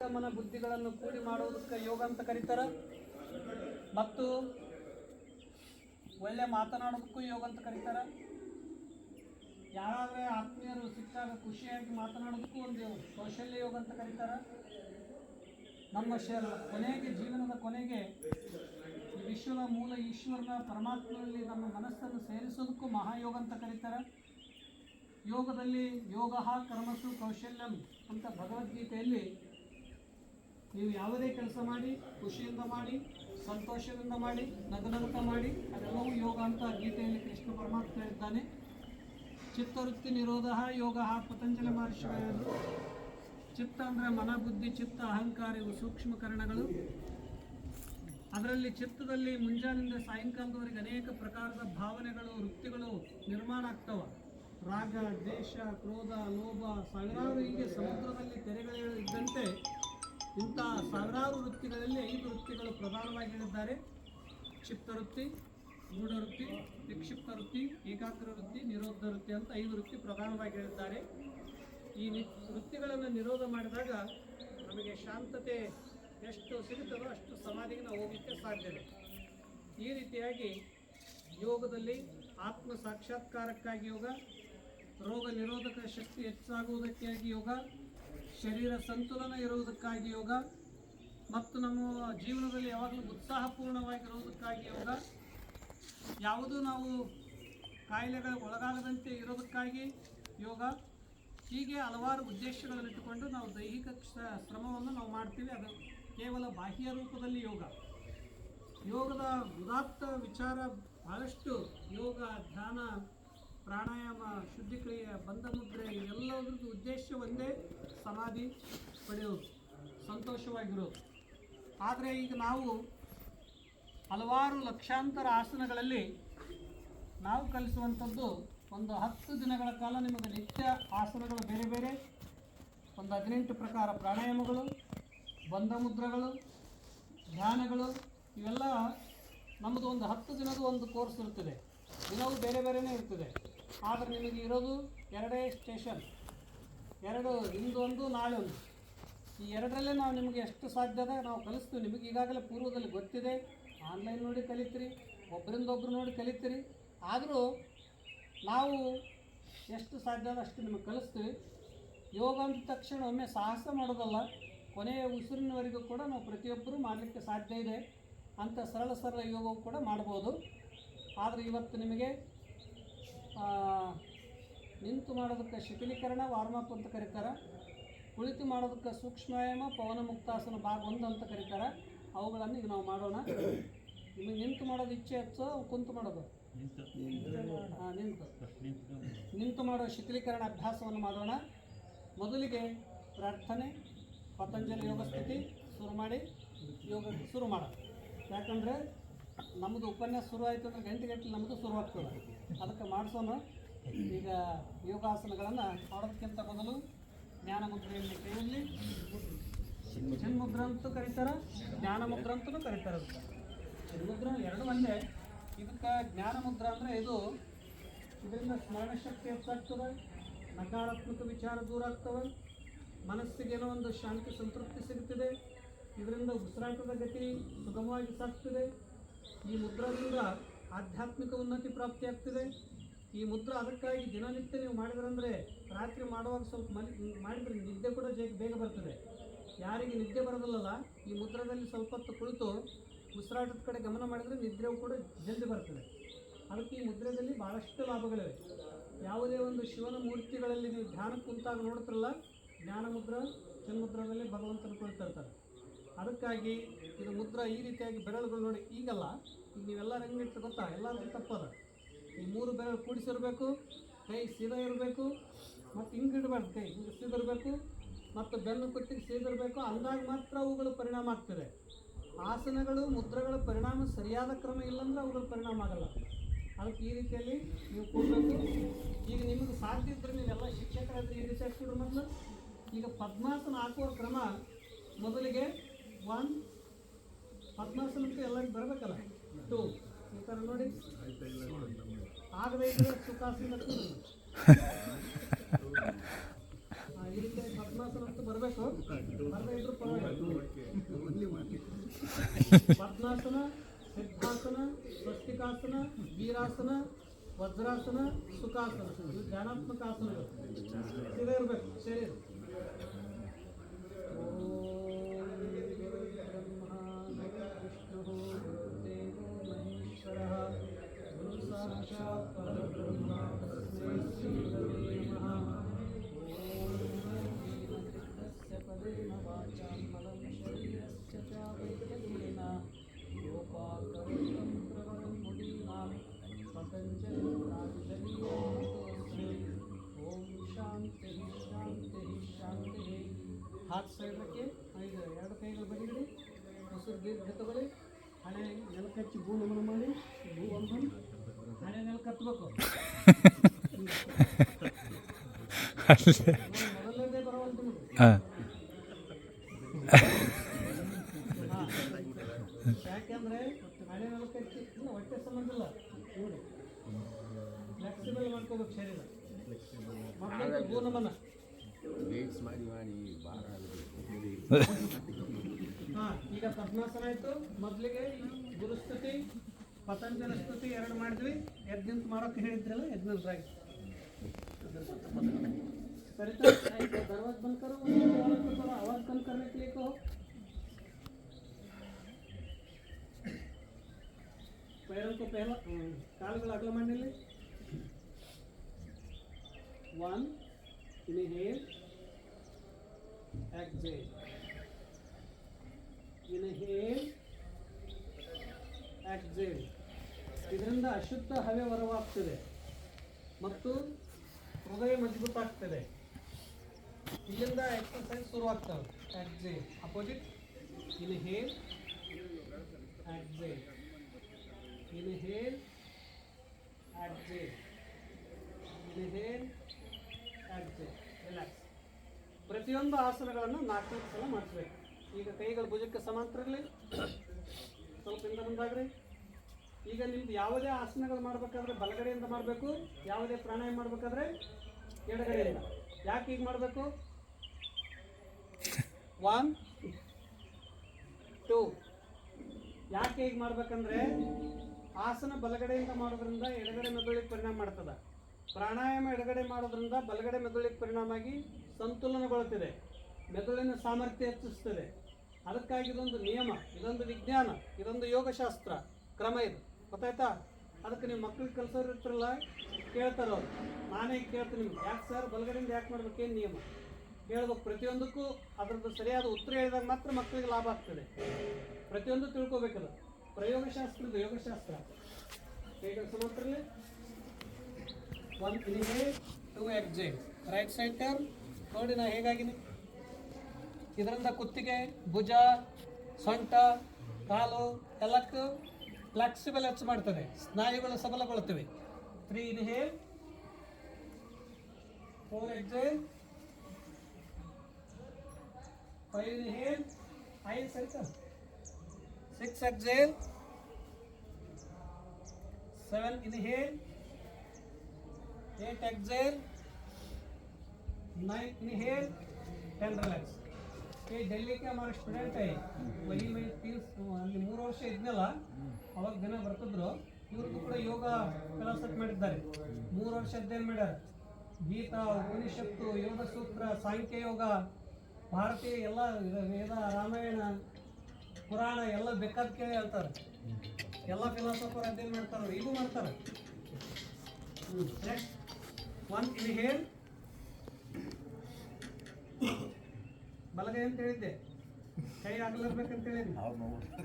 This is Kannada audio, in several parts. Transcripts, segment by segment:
ಮನ ಬುದ್ಧಿಗಳನ್ನು ಕೂಡಿ ಮಾಡುವುದಕ್ಕೆ ಯೋಗ ಅಂತ ಕರೀತಾರೆ. ಮತ್ತು ಒಳ್ಳೆ ಮಾತನಾಡೋದಕ್ಕೂ ಯೋಗ ಅಂತ ಕರೀತಾರೆ. ಯಾರಾದರೆ ಆತ್ಮೀಯರು ಸಿಕ್ಕಾಗ ಖುಷಿಯಾಗಿ ಮಾತನಾಡೋದಕ್ಕೂ ಒಂದು ಕೌಶಲ್ಯ ಯೋಗ ಅಂತ ಕರೀತಾರೆ. ನಮ್ಮ ಕೊನೆಗೆ ಜೀವನದ ಕೊನೆಗೆ ವಿಶ್ವದ ಮೂಲ ಈಶ್ವರನ ಪರಮಾತ್ಮನಲ್ಲಿ ನಮ್ಮ ಮನಸ್ಸನ್ನು ಸೇರಿಸೋದಕ್ಕೂ ಮಹಾಯೋಗ ಅಂತ ಕರೀತಾರೆ. ಯೋಗದಲ್ಲಿ ಯೋಗ ಕರ್ಮಸು ಕೌಶಲ್ಯಂ ಅಂತ ಭಗವದ್ಗೀತೆಯಲ್ಲಿ ನೀವು ಯಾವುದೇ ಕೆಲಸ ಮಾಡಿ ಖುಷಿಯಿಂದ ಮಾಡಿ, ಸಂತೋಷದಿಂದ ಮಾಡಿ, ನಗುನಗುತ್ತಾ ಮಾಡಿ, ಅದೆಲ್ಲವೂ ಯೋಗ ಅಂತ ಗೀತೆಯಲ್ಲಿ ಕೃಷ್ಣ ಪರಮಾತ್ಮ ಹೇಳಿದ್ದಾನೆ. ಚಿತ್ತವೃತ್ತಿ ನಿರೋಧ ಯೋಗ ಪತಂಜಲಿ ಮಹರ್ಷಿಗಳು. ಚಿತ್ತ ಅಂದರೆ ಮನ, ಬುದ್ಧಿ, ಚಿತ್ತ, ಅಹಂಕಾರ ಇವು ಸೂಕ್ಷ್ಮಕರಣಗಳು. ಅದರಲ್ಲಿ ಚಿತ್ತದಲ್ಲಿ ಮುಂಜಾನಿಂದ ಸಾಯಂಕಾಲದವರೆಗೆ ಅನೇಕ ಪ್ರಕಾರದ ಭಾವನೆಗಳು, ವೃತ್ತಿಗಳು ನಿರ್ಮಾಣ ಆಗ್ತವೆ. ರಾಗ, ದ್ವೇಷ, ಕ್ರೋಧ, ಲೋಭ, ಸಾವಿರಾರು ಹೀಗೆ ಸಮುದ್ರದಲ್ಲಿ ತೆರೆಗಳು ಇದ್ದಂತೆ ಇಂಥ ಸಾವಿರಾರು ವೃತ್ತಿಗಳಲ್ಲಿ 5 ವೃತ್ತಿಗಳು ಪ್ರಧಾನವಾಗಿ ಹೇಳಿದ್ದಾರೆ. ಚಿತ್ತವೃತ್ತಿ, ಗೂಢವೃತ್ತಿ, ವಿಕ್ಷಿಪ್ತ ವೃತ್ತಿ, ಏಕಾಗ್ರ ವೃತ್ತಿ, ನಿರೋಧ ವೃತ್ತಿ ಅಂತ 5 ವೃತ್ತಿ ಪ್ರಧಾನವಾಗಿ ಹೇಳಿದ್ದಾರೆ. ಈ ವೃತ್ತಿಗಳನ್ನು ನಿರೋಧ ಮಾಡಿದಾಗ ನಮಗೆ ಶಾಂತತೆ ಎಷ್ಟು ಸಿಗುತ್ತದೋ ಅಷ್ಟು ಸಮಾಧಿಗೆ ನಾವು ಹೋಗಲಿಕ್ಕೆ ಸಾಧ್ಯತೆ. ಈ ರೀತಿಯಾಗಿ ಯೋಗದಲ್ಲಿ ಆತ್ಮ ಸಾಕ್ಷಾತ್ಕಾರಕ್ಕಾಗಿ ಯೋಗ, ರೋಗ ನಿರೋಧಕ ಶಕ್ತಿ ಹೆಚ್ಚಾಗುವುದಕ್ಕಾಗಿ ಯೋಗ, ಶರೀರ ಸಂತುಲನ ಇರುವುದಕ್ಕಾಗಿ ಯೋಗ, ಮತ್ತು ನಮ್ಮ ಜೀವನದಲ್ಲಿ ಯಾವಾಗಲೂ ಉತ್ಸಾಹಪೂರ್ಣವಾಗಿರುವುದಕ್ಕಾಗಿ ಯೋಗ, ಯಾವುದೂ ನಾವು ಕಾಯಿಲೆಗಳ ಒಳಗಾಗದಂತೆ ಇರೋದಕ್ಕಾಗಿ ಯೋಗ. ಹೀಗೆ ಹಲವಾರು ಉದ್ದೇಶಗಳನ್ನಿಟ್ಟುಕೊಂಡು ನಾವು ದೈಹಿಕ ಶ್ರಮವನ್ನು ನಾವು ಮಾಡ್ತೀವಿ. ಅದು ಕೇವಲ ಬಾಹ್ಯ ರೂಪದಲ್ಲಿ ಯೋಗ. ಯೋಗದ ಉದಾತ್ತ ವಿಚಾರ ಬಹಳಷ್ಟು. ಯೋಗ, ಧ್ಯಾನ, ಪ್ರಾಣಾಯಾಮ, ಶುದ್ಧಿಕ್ರಿಯೆ, ಬಂಧ ಮುದ್ರೆ ಇವೆಲ್ಲದರದ್ದು ಉದ್ದೇಶ ಒಂದೇ, ಸಮಾಧಿ ಪಡೆಯೋದು, ಸಂತೋಷವಾಗಿರೋದು. ಆದರೆ ಈಗ ನಾವು ಹಲವಾರು ಲಕ್ಷಾಂತರ ಆಸನಗಳಲ್ಲಿ ನಾವು ಕಲಿಸುವಂಥದ್ದು ಒಂದು 10 ದಿನಗಳ ಕಾಲ ನಿಮಗೆ ನಿತ್ಯ ಆಸನಗಳು ಬೇರೆ ಬೇರೆ, ಒಂದು 18 ಪ್ರಕಾರ ಪ್ರಾಣಾಯಾಮಗಳು, ಬಂಧ ಮುದ್ರೆಗಳು, ಧ್ಯಾನಗಳು, ಇವೆಲ್ಲ ನಮ್ಮದು ಒಂದು 10 ದಿನದ ಒಂದು ಕೋರ್ಸ್ ಇರ್ತದೆ. ದಿನವೂ ಬೇರೆ ಬೇರೆಯೇ ಇರ್ತದೆ. ಆದರೆ ನಿಮಗೆ ಇರೋದು 2 ಸ್ಟೇಷನ್, 2 ಇಂದೊಂದು ನಾಳೆ ಒಂದು. ಈ 2ರಲ್ಲೇ ನಾವು ನಿಮಗೆ ಎಷ್ಟು ಸಾಧ್ಯದ ನಾವು ಕಲಿಸ್ತೀವಿ. ನಿಮಗೆ ಈಗಾಗಲೇ ಪೂರ್ವದಲ್ಲಿ ಗೊತ್ತಿದೆ, ಆನ್ಲೈನ್ ನೋಡಿ ಕಲಿತೀರಿ, ಒಬ್ಬರಿಂದೊಬ್ಬರು ನೋಡಿ ಕಲಿತೀರಿ. ಆದರೂ ನಾವು ಎಷ್ಟು ಸಾಧ್ಯದ ಅಷ್ಟು ನಿಮಗೆ ಕಲಿಸ್ತೀವಿ. ಯೋಗ ಅಂದ ತಕ್ಷಣ ಒಮ್ಮೆ ಸಾಹಸ ಮಾಡೋದಲ್ಲ, ಕೊನೆಯ ಉಸಿರಿನವರೆಗೂ ಕೂಡ ನಾವು ಪ್ರತಿಯೊಬ್ಬರೂ ಮಾಡಲಿಕ್ಕೆ ಸಾಧ್ಯ ಇದೆ. ಅಂಥ ಸರಳ ಯೋಗವು ಕೂಡ ಮಾಡ್ಬೋದು. ಆದರೆ ಇವತ್ತು ನಿಮಗೆ ನಿಂತು ಮಾಡೋದಕ್ಕೆ ಶಿಥಿಲೀಕರಣ ವಾರ್ಮಪ್ ಅಂತ ಕರೀತಾರೆ. ಕುಳಿತು ಮಾಡೋದಕ್ಕೆ ಸೂಕ್ಷ್ಮಾಯಾಮ, ಪವನ ಮುಕ್ತಾಸನ ಭಾಗ 1 ಅಂತ ಕರೀತಾರೆ. ಅವುಗಳನ್ನು ಈಗ ನಾವು ಮಾಡೋಣ. ನಿಮಗೆ ನಿಂತು ಮಾಡೋದು ಇಚ್ಛೆ ಹೆಚ್ಚು, ಕುಂತು ಮಾಡೋದು ನಿಂತು ಮಾಡೋ ಶಿಥಿಲೀಕರಣ ಅಭ್ಯಾಸವನ್ನು ಮಾಡೋಣ. ಮೊದಲಿಗೆ ಪ್ರಾರ್ಥನೆ, ಪತಂಜಲಿ ಯೋಗ ಸ್ಥಿತಿ ಶುರು ಮಾಡಿ ಯೋಗ ಶುರು ಮಾಡೋಣ. ಯಾಕಂದರೆ ನಮ್ಮದು ಉಪನ್ಯಾಸ ಶುರು ಆಯಿತು ಅಂದರೆ ಗಂಟೆ ನಮ್ಮದು ಶುರುವಾಗ್ತದೆ. ಅದಕ್ಕೆ ಮಾಡಿಸೋಣ. ಈಗ ಯೋಗಾಸನಗಳನ್ನು ಮಾಡೋದಕ್ಕಿಂತ ಮೊದಲು ಜ್ಞಾನ ಮುದ್ರೆಯಲ್ಲಿ ಕೈಯಲ್ಲಿ ಚಿನ್ಮುದ್ರ ಅಂತೂ ಕರೀತಾರೆ, ಜ್ಞಾನ ಮುದ್ರ ಅಂತಲೂ ಕರೀತಾರೆ. ಅದಕ್ಕೆ ಚಿನ್ಮುದ್ರ 2 ಒಂದೇ. ಇದಕ್ಕೆ ಜ್ಞಾನ ಮುದ್ರ ಅಂದರೆ ಇದರಿಂದ ಸ್ಮರಣಶಕ್ತಿ ಹೆಚ್ಚಾಗ್ತದೆ, ನಕಾರಾತ್ಮಕ ವಿಚಾರ ದೂರ ಆಗ್ತವೆ, ಮನಸ್ಸಿಗೇನೋ ಒಂದು ಶಾಂತಿ ಸಂತೃಪ್ತಿ ಸಿಗ್ತದೆ. ಇದರಿಂದ ಉಸಿರಾಟದ ಗತಿ ಸುಗಮವಾಗಿ ಸಾಗ್ತದೆ. ಈ ಮುದ್ರದಿಂದ ಆಧ್ಯಾತ್ಮಿಕ ಉನ್ನತಿ ಪ್ರಾಪ್ತಿಯಾಗ್ತದೆ. ಈ ಮುದ್ರ ಅದಕ್ಕಾಗಿ ದಿನನಿತ್ಯ ನೀವು ಮಾಡಿದ್ರಂದರೆ ರಾತ್ರಿ ಮಾಡುವಾಗ ಸ್ವಲ್ಪ ಮಾಡಿದರೆ ನಿದ್ದೆ ಕೂಡ ಬೇಗ ಬರ್ತದೆ. ಯಾರಿಗೆ ನಿದ್ದೆ ಬರೋದಿಲ್ಲಲ್ಲ, ಈ ಮುದ್ರದಲ್ಲಿ ಸ್ವಲ್ಪ ಹೊತ್ತು ಕುಳಿತು ಉಸಿರಾಟದ ಕಡೆ ಗಮನ ಮಾಡಿದರೆ ನಿದ್ರೆಯೂ ಕೂಡ ಜಲ್ದಿ ಬರ್ತದೆ. ಅದಕ್ಕೆ ಈ ಮುದ್ರೆಯಲ್ಲಿ ಭಾಳಷ್ಟು ಲಾಭಗಳಿವೆ. ಯಾವುದೇ ಒಂದು ಶಿವನ ಮೂರ್ತಿಗಳಲ್ಲಿ ನೀವು ಧ್ಯಾನಕ್ಕೆ ಕುಂತಾಗ ನೋಡ್ತಿರಲ್ಲ, ಜ್ಞಾನ ಮುದ್ರ, ಚಿನ್ಮುದ್ರದಲ್ಲಿ ಭಗವಂತನ ಕುಳಿತಿರ್ತಾರೆ. ಅದಕ್ಕಾಗಿ ಇದು ಮುದ್ರ ಈ ರೀತಿಯಾಗಿ ಬೆರಳುಗಳು ನೋಡಿ. ಈಗಲ್ಲ, ಈಗ ನೀವೆಲ್ಲ ಹೆಂಗಿಟ್ಟು ಗೊತ್ತಾ, ಎಲ್ಲರಿಗೂ ತಪ್ಪದ. ಈ 3 ಬೆರಳು ಕೂಡಿಸಿರಬೇಕು, ಕೈ ಸೀದಾ ಇರಬೇಕು, ಮತ್ತು ಹಿಂಗೆ ಇಡಬಾರ್ದು, ಕೈ ಹಿಂಗೆ ಸೀದಿರಬೇಕು, ಮತ್ತು ಬೆನ್ನು ಕುತ್ತಿಗೆ ಸೀದಿರಬೇಕು. ಅಂದಾಗ ಮಾತ್ರ ಅವುಗಳು ಪರಿಣಾಮ ಆಗ್ತದೆ. ಆಸನಗಳು, ಮುದ್ರೆಗಳ ಪರಿಣಾಮ ಸರಿಯಾದ ಕ್ರಮ ಇಲ್ಲಾಂದ್ರೆ ಅವುಗಳ ಪರಿಣಾಮ ಆಗಲ್ಲ. ಅದಕ್ಕೆ ಈ ರೀತಿಯಲ್ಲಿ ನೀವು ಕೂಡಬೇಕು. ಈಗ ನಿಮಗೆ ಸಾಧ್ಯ ಇದ್ದರೆ ನೀವೆಲ್ಲ ಶಿಕ್ಷಕರಾದ್ರೆ ಈ ರೀತಿಯಾಗಿ ಕೂಡ್ರಿ. ಮೊದಲು ಈಗ ಪದ್ಮಾಸನ ಹಾಕುವ ಕ್ರಮ ಮೊದಲಿಗೆ 1 ಪದ್ಮಾಸನಕ್ಕೆ ಎಲ್ಲರಿಗೂ ಬರಬೇಕಲ್ಲ, 2 ಈ ಥರ ನೋಡಿ. ಆಗದೇ ಇದ್ದರೆ ಸುಖಾಸನ ಈ ರೀತಿಯಾಗಿ ಪದ್ಮಾಸನ ಅಂತೂ ಬರಬೇಕು. ಮಾಡಬೇಕು, ಬರದೇ ಇದ್ರು ಪರವಾಗಿಲ್ಲ. ಪದ್ಮಾಸನ, ಸಿದ್ಧಾಸನ, ಸ್ವಸ್ತಿಕಾಸನ, ವೀರಾಸನ, ವಜ್ರಾಸನ, ಸುಖಾಸನ, ಇದು ಧ್ಯಾನಾತ್ಮಕ ಆಸನಗಳು. ಇದೇ ಇರಬೇಕು ಶರೀರ. ಹಾತ್ ಸೈಡ್ ಹಾಕಿ ಐದು ಎರಡು ಕೈಗಳು ಬದಿಗಿಡಿ, ಮೊಸರು ದೀರ್ಘ ತಗೊಳ್ಳಿ, ಹಣೆ ನೆಲಕ್ಕೆ ಹಚ್ಚಿ ಭೂ ನಮನ ಮಾಡಿ, ಭೂ ಒಂದು ಹಣೆ ನೆಲಕ್ಕೆ ಹತ್ಬೇಕು. ಮೊದಲನೇದೇ ಬರವಲ್ದು ನಿಮಗೆ. ಯಾಕೆಂದ್ರೆ ಹಣೆ ನೆಲಕ್ಕೆ ಹಚ್ಚಿ ಹೊಟ್ಟೆ ಸಂಬಂಧ ಇಲ್ಲ ನೋಡಿ, ಫ್ಲೆಕ್ಸಿಬಲ್ ಮಾಡ್ಕೋಬೇಕು ಶರೀರ. ಮೊದಲನೇ ಭೂ ನಮನ. ಈಗ ಪದ್ಮಾಸನ ಆಯ್ತು. ಮೊದಲಿಗೆ ಗುರುಸ್ತುತಿ, ಪತಂಜಲ ಸ್ತುತಿ ಎರಡು ಮಾಡಿದ್ವಿ. ಯಜ್ಞಂತ ಮಾಡೋಕೆ ಹೇಳಿದ್ರಲ್ಲ, ಯಜ್ಞಂತರಾಗಿ सर दरवाजा बंद करो, आवाज कम करने के लिए कहो. पैरों को पहला कालुगळु अगल माडली. 1 inhale, exhale, inhale, exhale. ಇದರಿಂದ ಅಶುದ್ಧ ಹವೆ ಹೊರವಾಗ್ತದೆ ಮತ್ತು ಹೃದಯ ಮಜಬೂತ ಆಗ್ತದೆ. ಇಲ್ಲಿಂದ ಎಕ್ಸರ್ಸೈಸ್ ಶುರುವಾಗ್ತವೆ. Exhale, opposite. Inhale, exhale, inhale, exhale, inhale, exhale. Relax. ಪ್ರತಿಯೊಂದು ಆಸನಗಳನ್ನು 4 ಸಲ ಮಾಡಿಸ್ಬೇಕು. ಈಗ ಕೈಗಳು ಭುಜಕ್ಕೆ ಸಮಾಂತರ ಇರಲಿ. ಸ್ವಲ್ಪ ಹಿಂದೆ ಮುಂದಾಗ್ರಿ. ಈಗ ನಿಮ್ದು ಯಾವುದೇ ಆಸನಗಳು ಮಾಡಬೇಕಾದ್ರೆ ಬಲಗಡೆಯಿಂದ ಮಾಡಬೇಕು, ಯಾವುದೇ ಪ್ರಾಣಾಯಾಮ ಮಾಡಬೇಕಾದ್ರೆ ಎಡಗಡೆಯಿಂದ. ಯಾಕೆ ಹೀಗೆ ಮಾಡಬೇಕು? 1 2. ಯಾಕೆ ಹೀಗೆ ಮಾಡ್ಬೇಕಂದ್ರೆ ಆಸನ ಬಲಗಡೆಯಿಂದ ಮಾಡೋದ್ರಿಂದ ಎಡಗಡೆ ಮೆದುಳಿಗೆ ಪರಿಣಾಮ ಮಾಡ್ತದೆ. ಪ್ರಾಣಾಯಾಮ ಎಡಗಡೆ ಮಾಡೋದ್ರಿಂದ ಬಲಗಡೆ ಮೆದುಳಿಗೆ ಪರಿಣಾಮ ಆಗಿ ಸಂತುಲನಗೊಳ್ಳುತ್ತದೆ, ಮೆದುಳಿನ ಸಾಮರ್ಥ್ಯ ಹೆಚ್ಚಿಸ್ತದೆ. ಅದಕ್ಕಾಗಿ ಇದೊಂದು ನಿಯಮ, ಇದೊಂದು ವಿಜ್ಞಾನ, ಇದೊಂದು ಯೋಗಶಾಸ್ತ್ರ ಕ್ರಮ. ಇದು ಗೊತ್ತಾಯ್ತಾ? ಅದಕ್ಕೆ ನೀವು ಮಕ್ಕಳಿಗೆ ಕಲಿಸೋರು ಇರ್ತಾರಲ್ಲ, ಕೇಳ್ತಾರೆ ಅವ್ರು. ನಾನೇ ಕೇಳ್ತೀನಿ ನಿಮ್ಗೆ, ಯಾಕೆ ಸರ್ ಬಲಗಡೆಯಿಂದ ಯಾಕೆ ಮಾಡ್ಬೇಕು, ಏನು ನಿಯಮ ಹೇಳ್ಬೇಕು. ಪ್ರತಿಯೊಂದಕ್ಕೂ ಅದರದ್ದು ಸರಿಯಾದ ಉತ್ತರ ಹೇಳಿದಾಗ ಮಾತ್ರ ಮಕ್ಕಳಿಗೆ ಲಾಭ ಆಗ್ತದೆ. ಪ್ರತಿಯೊಂದು ತಿಳ್ಕೊಬೇಕದು. ಪ್ರಯೋಗಶಾಸ್ತ್ರದ ಯೋಗಶಾಸ್ತ್ರ. ಕೈಗಳು ಸಮಾಂತರಲಿ. 1 inhale, 2 exhale. Right side turn. ನೋಡಿ ನಾ ಹೇಗಾಗಿನಿ. ಇದರಿಂದ ಕುತ್ತಿಗೆ, ಭುಜ, ಸೊಂಟ, ಕಾಲು ಎಲ್ಲಕ್ಕೂ ಫ್ಲೆಕ್ಸಿಬಲ್ ಹೆಚ್ಚು ಮಾಡ್ತದೆ, ಸ್ನಾಯುಗಳು ಸಬಲಗೊಳ್ಳುತ್ತವೆ. 3 inhale, 4 exhale, 5 inhale, 5 Sarita, 6 exhale, 7 inhale, 8 exhale, 9 inhale, 10 relax. ये दिल्ली के हमारे स्टूडेंट है, वही मैं 3 ವರ್ಷ ಇದ್ನಲ್ಲ, ಅವಾಗ ದಿನ ಬರ್ತಿದ್ರು. ಇವ್ರದ್ದು ಕೂಡ ಯೋಗ ಫಿಲಾಸಫಿ ಮಾಡಿದ್ದಾರೆ. 3 ವರ್ಷ ಅಧ್ಯಯನ ಮಾಡ್ಯಾರ. ಗೀತಾ, ಉಪನಿಷತ್ತು, ಯೋಗ ಸೂತ್ರ, ಸಾಂಖ್ಯ ಯೋಗ, ಭಾರತೀಯ ಎಲ್ಲ ವೇದ, ರಾಮಾಯಣ, ಪುರಾಣ ಎಲ್ಲ ಬೇಕಾದ ಕೇಳಿ ಹೇಳ್ತಾರೆ. ಎಲ್ಲ ಫಿಲಾಸಫರ್ ಅಧ್ಯಯನ ಮಾಡ್ತಾರೆ, ಈಗೂ ಮಾಡ್ತಾರೆ. ನೆಕ್ಸ್ಟ್ 1 inhale, ಬಲಗೈ ಅಂತ ಹೇಳಿದ್ದೆ, ಕೈ ಆಗಲಿರ್ಬೇಕಂತ ಹೇಳಿದ್ದೆ.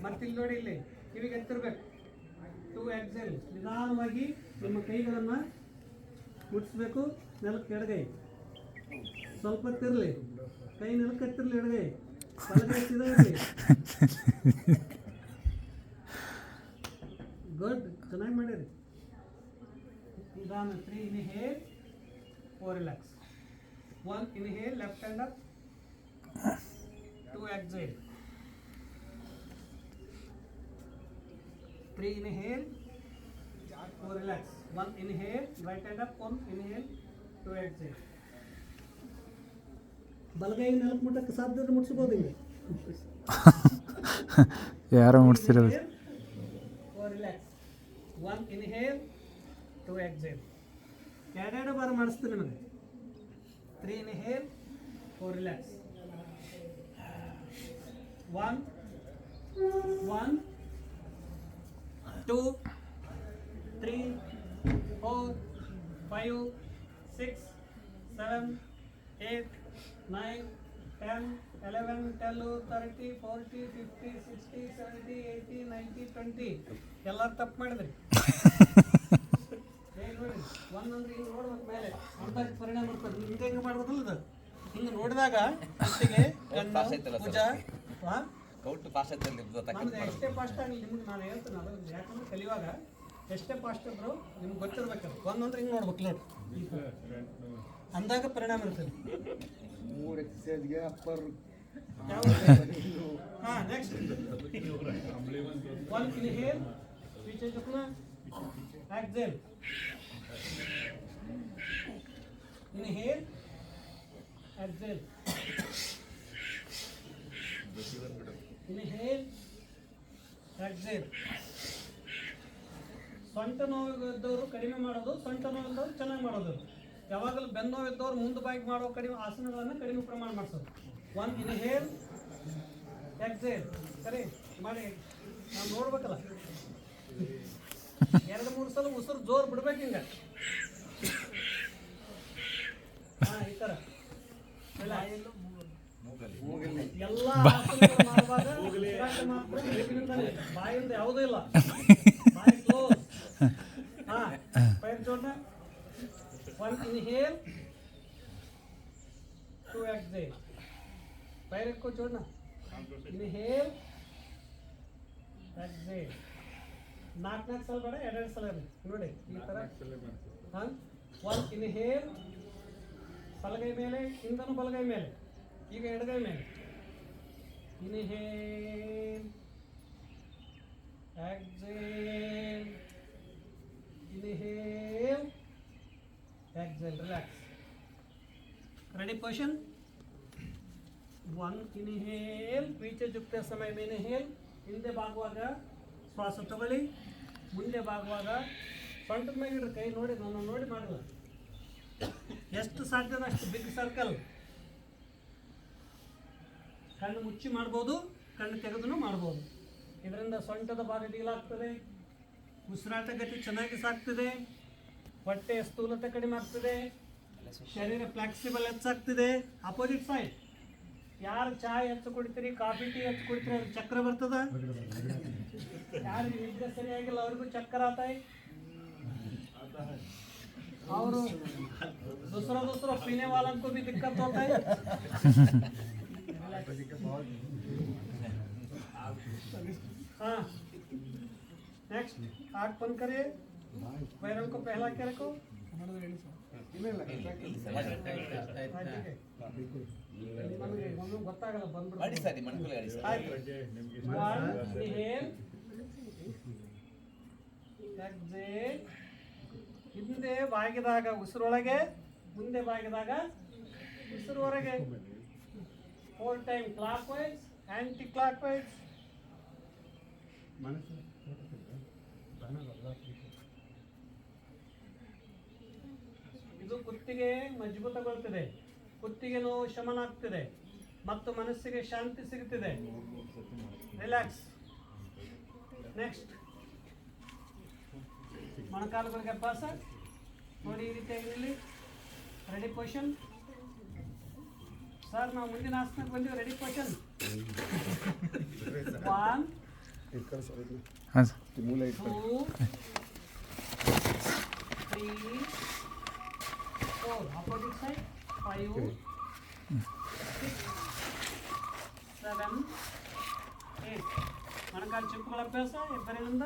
ಮತ್ತೆ ಇಲ್ಲಿ ನೋಡಿ, ಇಲ್ಲಿ ಕಿವಿಗೆ ಎತ್ತಿರ್ಬೇಕು. 2 exhale. ನಿಧಾನವಾಗಿ ನಿಮ್ಮ ಕೈಗಳನ್ನು ಮುಟ್ಟಿಸ್ಬೇಕು. ನೆಲಕ್ಕೆ ಎಡಗೈ ಸ್ವಲ್ಪ ತಿರ್ಲಿ, ಕೈ ನೆಲಕ್ಕೆ ಎತ್ತಿರ್ಲಿ, ಎಡಗೈ ಬಲಗೈ ಸೀದಾ ಇರಲಿ. ಗುಡ್, ಚೆನ್ನಾಗಿ ಮಾಡಿರಿ. ನಿಧಾನ. 3 inhale, 4 relax. 1 inhale, left hand up, 2 exhale, 3 inhale, 4 relax. 1 inhale, right hand up, 1 inhale, 2 exhale. ಬಲಗೈ ನೆಲಕ್ಕೆ ಮುಟ್ಟಕ್ಕೆ ಸಾಧ್ಯ ಮುಟ್ಸ್ಬೋದು ಹಿಂಗೆ. ಯಾರೋ ಮುಟ್ಸಿರೋದು. ರಿಲ್ಯಾಕ್ಸ್. 1 inhale, 2 exhale. ಎರಡೆರಡು ಬಾರ ಮಾಡಿಸ್ತೀನಿ ನಿಮಗೆ. 3 inhale, 4 relax. 1 2 3 4 5 6 7 8 9 10 11 12 13 14 15 16 17 18 19 20. ಎಲ್ಲರೂ ತಪ್ಪು ಮಾಡಿದ್ರಿ. ನೋಡಿ ಒಂದೊಂದು ಹಿಂಗೆ ನೋಡ್ಬೇಕು ಮೇಲೆ ಅಂದಾಗ ಪರಿಣಾಮ ಬರ್ತದೆ. ಹಿಂಗೆ ಹಿಂಗೆ ಮಾಡ್ಬೋದಲ್ಲ ಅದು. ಹಿಂಗೆ ನೋಡಿದಾಗ ಭುಜ ನಮ್ದು ಎಷ್ಟೇ ಫಾಸ್ಟ್ ಆಗಲಿ ನಿಮ್ಗೆ ನಾನು ಹೇಳ್ತೀನಿ ಅದು ಯಾಕಂದ್ರೆ ಕಲಿಯುವಾಗ ಎಷ್ಟೇ ಫಾಸ್ಟ್ ಇದ್ರು ನಿಮ್ಗೆ ಗೊತ್ತಿರ್ಬೇಕಲ್ಲ. ಒಂದೊಂದ್ರೆ ಹಿಂಗೆ ನೋಡ್ಬೇಕು ನೋಡಿ ಅಂದಾಗ ಪರಿಣಾಮ ಇರ್ತದೆ. 3 ಎಕ್ಸರ್ಸೈಸ್ಗೆ ಅಪ್ಪರ್ ಹಾಂ ನೆಕ್ಸ್ಟ್ 1 inhale, पीछे झुकना, exhale, inhale, exhale, inhale, exhale. ಸೊಂಟ ನೋವು ಇದ್ದವರು ಕಡಿಮೆ ಮಾಡೋದು, ಸೊಂಟ ನೋವು ಇದ್ದವರು ಚೆನ್ನಾಗಿ ಮಾಡೋದು. ಯಾವಾಗಲೂ ಬೆನ್ನು ನೋವು ಇದ್ದವ್ರು ಮುಂದೆ ಬಾಯಿಗೆ ಮಾಡೋ ಕಡಿಮೆ ಆಸನಗಳನ್ನು ಕಡಿಮೆ ಪ್ರಮಾಣ ಮಾಡಿಸೋದು. 1 inhale, exhale. ಸರಿ ಮಾಡಿ ನಾವು ನೋಡ್ಬೇಕಲ್ಲ. 2-3 ಸಲ ಉಸಿರು ಜೋರು ಬಿಡ್ಬೇಕು ಹಿಂಗೆ. ಹಾಂ ಈ ಥರ ಎಲ್ಲ ಆಸನಗಳು ಮಾಡುವಾಗ ಮಾತ್ರ ಮೂಗಿನಿಂದಲೇ, ಬಾಯಿಂದ ಯಾವುದೂ ಇಲ್ಲ. ಬಾಯಿ ಕ್ಲೋಸ್. ಹಾಂ ಪೈರ್ ಜೋಡ್ನ 1 inhale, 2 exhale. पैर को जोड़ना. Inhale, exhale. ನಾಲ್ಕು ಸಲ ಬೇಡ, 2 ಸಲ ನೋಡಿ ಈ ಥರ. ಹಾಂ 1 inhale, ಬಲಗೈ ಮೇಲೆ, ಹಿಂದನು ಬಲಗೈ ಮೇಲೆ, ಈಗ ಎಡಗೈ ಮೇಲೆ. Inhale, exhale, inhale, exhale. Relax. Ready position? 1 inhale, पीछे झुकते समय में inhale, ಹಿಂದೆ ಬಾಗುವಾಗ ಶ್ವಾಸ ತಗೊಳ್ಳಿ, ಮುಂದೆ ಬಾಗುವಾಗ ಸೊಂಟದ ಮೇಲೆ ಇಡ್ರಿ ಕೈ. ನೋಡಿ ನಾನು ನೋಡಿ ಮಾಡಲ್ಲ. ಎಷ್ಟು ಸಾಧ್ಯದ ಅಷ್ಟು ಬಿಗ್ ಸರ್ಕಲ್. ಕಣ್ಣು ಮುಚ್ಚಿ ಮಾಡ್ಬೋದು, ಕಣ್ಣು ತೆಗೆದು ಮಾಡ್ಬೋದು. ಇದರಿಂದ ಸೊಂಟದ ಭಾಗ ಡೀಲ್ ಆಗ್ತದೆ, ಉಸಿರಾಟ ಗತಿ ಚೆನ್ನಾಗಿ ಸಾಗ್ತದೆ, ಹೊಟ್ಟೆ ಸ್ಥೂಲತೆ ಕಡಿಮೆ ಆಗ್ತದೆ, ಶರೀರ ಫ್ಲೆಕ್ಸಿಬಲ್ ಹೆಚ್ಚಾಗ್ತದೆ. ಅಪೋಸಿಟ್ ಸೈಡ್ ಯಾರು ಚಾಯ್ ಹೆಚ್ಚು ಕುಡಿತೀರಿ, ಕಾಫಿ ಟೀ ಹೆಚ್ಚು ಕುಡಿತೀರಿ, ಅದು ಚಕ್ರ ಬರ್ತದ. ಯಾರು ನಿದ್ದೆ ಸರಿಯಾಗಿಲ್ಲ ಅವ್ರಿಗೂ ಚಕ್ರ ಆತಾಯಿ. ಅವರು दूसरा पीने वाला को भी दिक्कत होता है. हाँ नेक्स्ट आँख बंद करिए, पैरों को फैला के रखो. ಗೊತ್ತಾಗಲ್ಲ ಬಂದ್ಬಿಟ್ಟು. ಹಿಂದೆ ಬಾಗಿದಾಗ ಉಸಿರೊಳಗೆ, ಮುಂದೆ ಬಾಗಿದಾಗ ಉಸಿರು ಹೊರಗೆ. 4 time clockwise, anticlockwise. ಇದು ಕುತ್ತಿಗೆ ಮಜಬೂತಗೊಳ್ತಿದೆ, ಕುತ್ತಿಗೆ ನೋವು ಶಮನ ಆಗ್ತಿದೆ ಮತ್ತು ಮನಸ್ಸಿಗೆ ಶಾಂತಿ ಸಿಗುತ್ತಿದೆ. ರಿಲ್ಯಾಕ್ಸ್. ನೆಕ್ಸ್ಟ್ ಮೊಣಕಾಲುಗಳಿಗೆ ಅಭ್ಯಾಸ ನೋಡಿ. ಈ ರೀತಿಯಾಗಿ ಇಲ್ಲಿ ರೆಡಿ ಪೊಸಿಷನ್. ಸರ್ ನಾವು ಮುಂದಿನ ಆಸನಕ್ಕೆ ಬಂದೀವಿ. Ready position. 1 2 3 4 opposite side. 5 6 7 8. ಮೊಣಕಾಲು ಚಿಪ್ಪುಗಳ ಅಭ್ಯಾಸ ಇಬ್ಬರಿಂದ.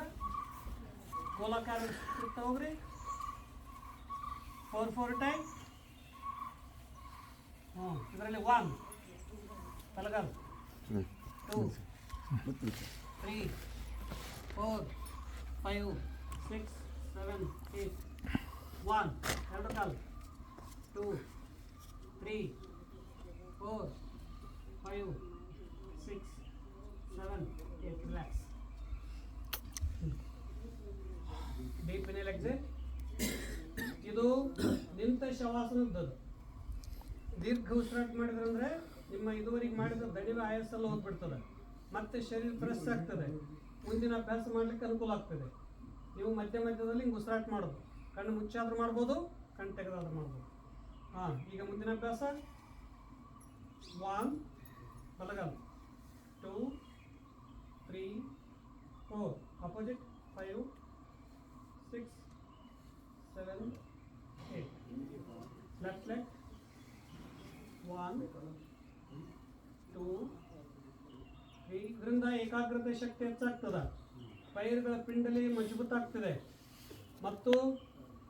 ಗೋಲಾಕಾರ ತಿರುಗ್ತಾ ಹೋಗ್ರಿ. 4 ಟೈಮ್. ಇದರಲ್ಲಿ 1 ತಲಗಾಲು, 2 3 4 5 6 7 8. 1 ಎರಡು ಕಾಲು, 2 3 4, 5, 6, 7, 8. Relax. Deep inhale, exhale. ಇದು ನಿಂತ ಶವಾಸನದ್ದು. ದೀರ್ಘ ಉಸಿರಾಟ ಮಾಡಿದ್ರಂದ್ರೆ ನಿಮ್ಮ ಇದುವರೆಗೆ ಮಾಡಿದ ದಣಿವೆ ಆಯಾಸೆಲ್ಲ ಹೋಗ್ಬಿಡ್ತದೆ, ಮತ್ತೆ ಶರೀರ ಫ್ರೆಶ್ ಆಗ್ತದೆ, ಮುಂದಿನ ಅಭ್ಯಾಸ ಮಾಡ್ಲಿಕ್ಕೆ ಅನುಕೂಲ ಆಗ್ತದೆ. ನೀವು ಮಧ್ಯ ಮಧ್ಯದಲ್ಲಿ ಹಿಂಗೆ ಉಸಿರಾಟ ಮಾಡೋದು, ಕಣ್ಣು ಮುಚ್ಚಾದ್ರೂ ಮಾಡ್ಬೋದು, ಕಣ್ಣು ತೆಗೆದಾದ್ರೂ ಮಾಡ್ಬೋದು. ಹಾಂ, ಈಗ ಮುಂದಿನ ಅಭ್ಯಾಸ. 1 ಬಲಗಾಲ, 2, 3, 4 ಅಪೋಸಿಟ್, 5, 6, 7, 8. Left leg. 1, 2, 3. ಇದರಿಂದ ಏಕಾಗ್ರತೆ ಶಕ್ತಿ ಹೆಚ್ಚಾಗ್ತದೆ, ಪೈರುಗಳ ಪಿಂಡಲಿ ಮಜಬೂತ ಆಗ್ತದೆ ಮತ್ತು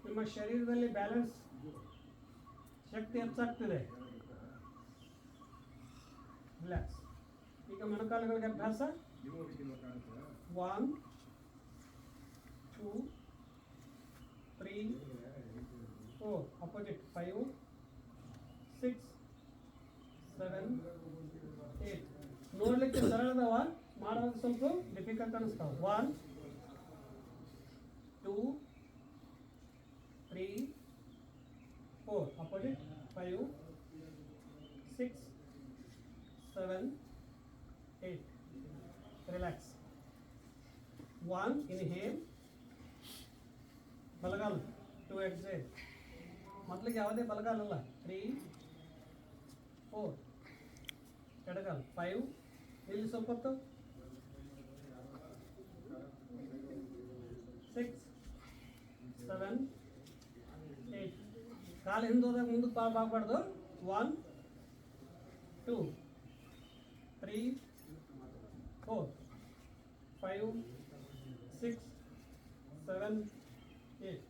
ನಿಮ್ಮ ಶರೀರದಲ್ಲಿ ಬ್ಯಾಲೆನ್ಸ್ ಶಕ್ತಿ ಹೆಚ್ಚಾಗ್ತದೆ. ರಿಲ್ಯಾಕ್ಸ್. ಈಗ ಮೊಣಕಾಲುಗಳಿಗೆ ಅಭ್ಯಾಸ. 1, 2, 3, 4 ಅಪೋಸಿಟ್, 5, 6, 7, 8. ನೋಡ್ಲಿಕ್ಕೆ ಸರಳದವ, ಮಾಡೋದು ಸ್ವಲ್ಪ ಡಿಫಿಕಲ್ಟ್ ಅನಿಸ್ತಾವ. 1, 2, 3, 4 ಅಪೋಸಿಟ್, 5, 6, 7, 8. ರಿಲ್ಯಾಕ್ಸ್. 1 ಇನ್ಹೇಲ್, ಬಲಗಾಲ. 2 ಎಕ್ಸೇಲ್. ಮೊದಲಿಗೆ ಯಾವುದೇ ಬಲಗಾಲ ಅಲ್ಲ. 3, 4 ಎಡಗಾಲ. 5 ಇಲ್ಲಿ ಸ್ವಲ್ಪ ಹೊತ್ತು. 6, 7, 8. ಕಾಲು ಹಿಂದೋದಾಗ ಮುಂದಕ್ಕೆ ಬಾಗಬಾರ್ದು. 1, 2, 3, 4, 5, 6, 7, 8.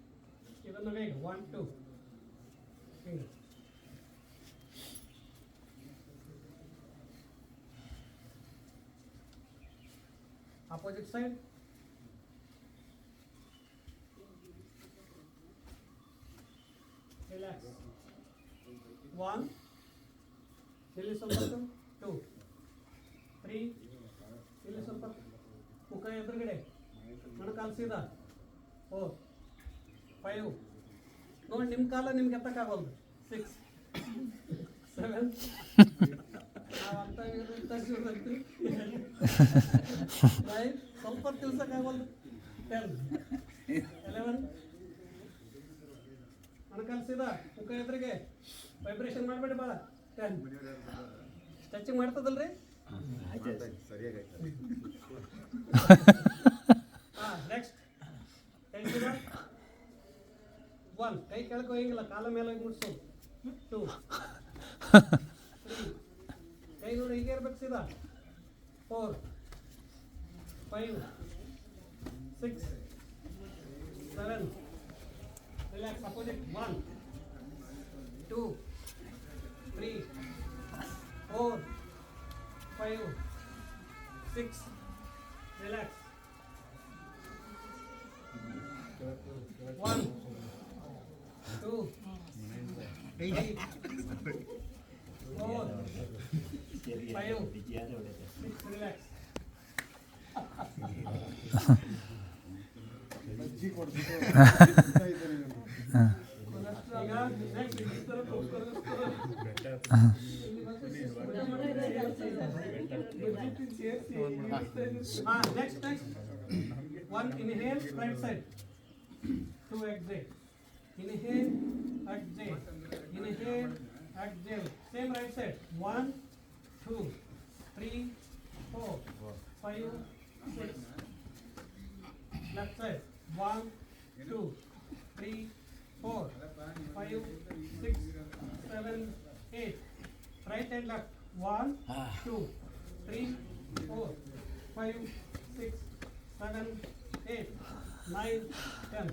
ಇದನ್ನು ವೇಗ. 1, 2 ಹಿಂಗೆ. Opposite side. Relax. 1, ಇಲ್ಲಿ ಸ್ವಲ್ಪ 2, 3, ಇಲ್ಲಿ ಸ್ವಲ್ಪ ಮುಖ ಎದುರುಗಡೆ, ಮೊಣಕಾಲು ಸೀದಾ. 4, 5 ನೋಡಿ, ನಿಮ್ಮ ಕಾಲ ನಿಮ್ಗೆ ಎತ್ತಕ್ಕಾಗಲ್ದು. 6, 7 ಸ್ವಲ್ಪ ತಿಳ್ಸಕ್ಕಾಗಲ್ದು. 10, 11 ಮೊಣಕಾಲು ಸೀದಾ, ಮುಖ ಎದುರಿಗೆ, ವೈಬ್ರೇಷನ್ ಮಾಡಬೇಡಿ ಭಾಳ. 10 ಸ್ಟ್ರೆಚಿಂಗ್ ಮಾಡ್ತದಲ್ರಿ. ಹಾಂ, ನೆಕ್ಸ್ಟ್. ಕೈ ಸೀದಾ. 1 ಕೈ ಕೆಳಗೆ ಹೋಗಿಲ್ಲ, ಕಾಲ ಮೇಲೆ ಹೋಗಿ ಮುಟ್ಸೋದು. 2, 3 ಕೈ ನೋಡಿ ಹೀಗೆ ಇರ್ಬೇಕು ಸೀದಾ. 4, 5, 6, 7. ರಿಲ್ಯಾಕ್ಸ್. ಅಪೋಸಿಟ್. 1, 2, 3, 4, 5, 6. ರಿಲ್ಯಾಕ್ಸ್. 1, 2, 3, 4, 5, 6. ರಿಲ್ಯಾಕ್ಸ್. ಅಜ್ಜಿ ಕೊಡ್ತಿದ್ರು. Next. 1 inhale, right side. 2 exhale. Inhale, exhale. Inhale, exhale. Same right side. 1, 2, 3, 4, 5, 6. Left side. 1, 2, 3, 4, 5, 6, 7, 8. Right and left. 1, 2, 3, 4, 5, 6, 7, 8, 9, 10.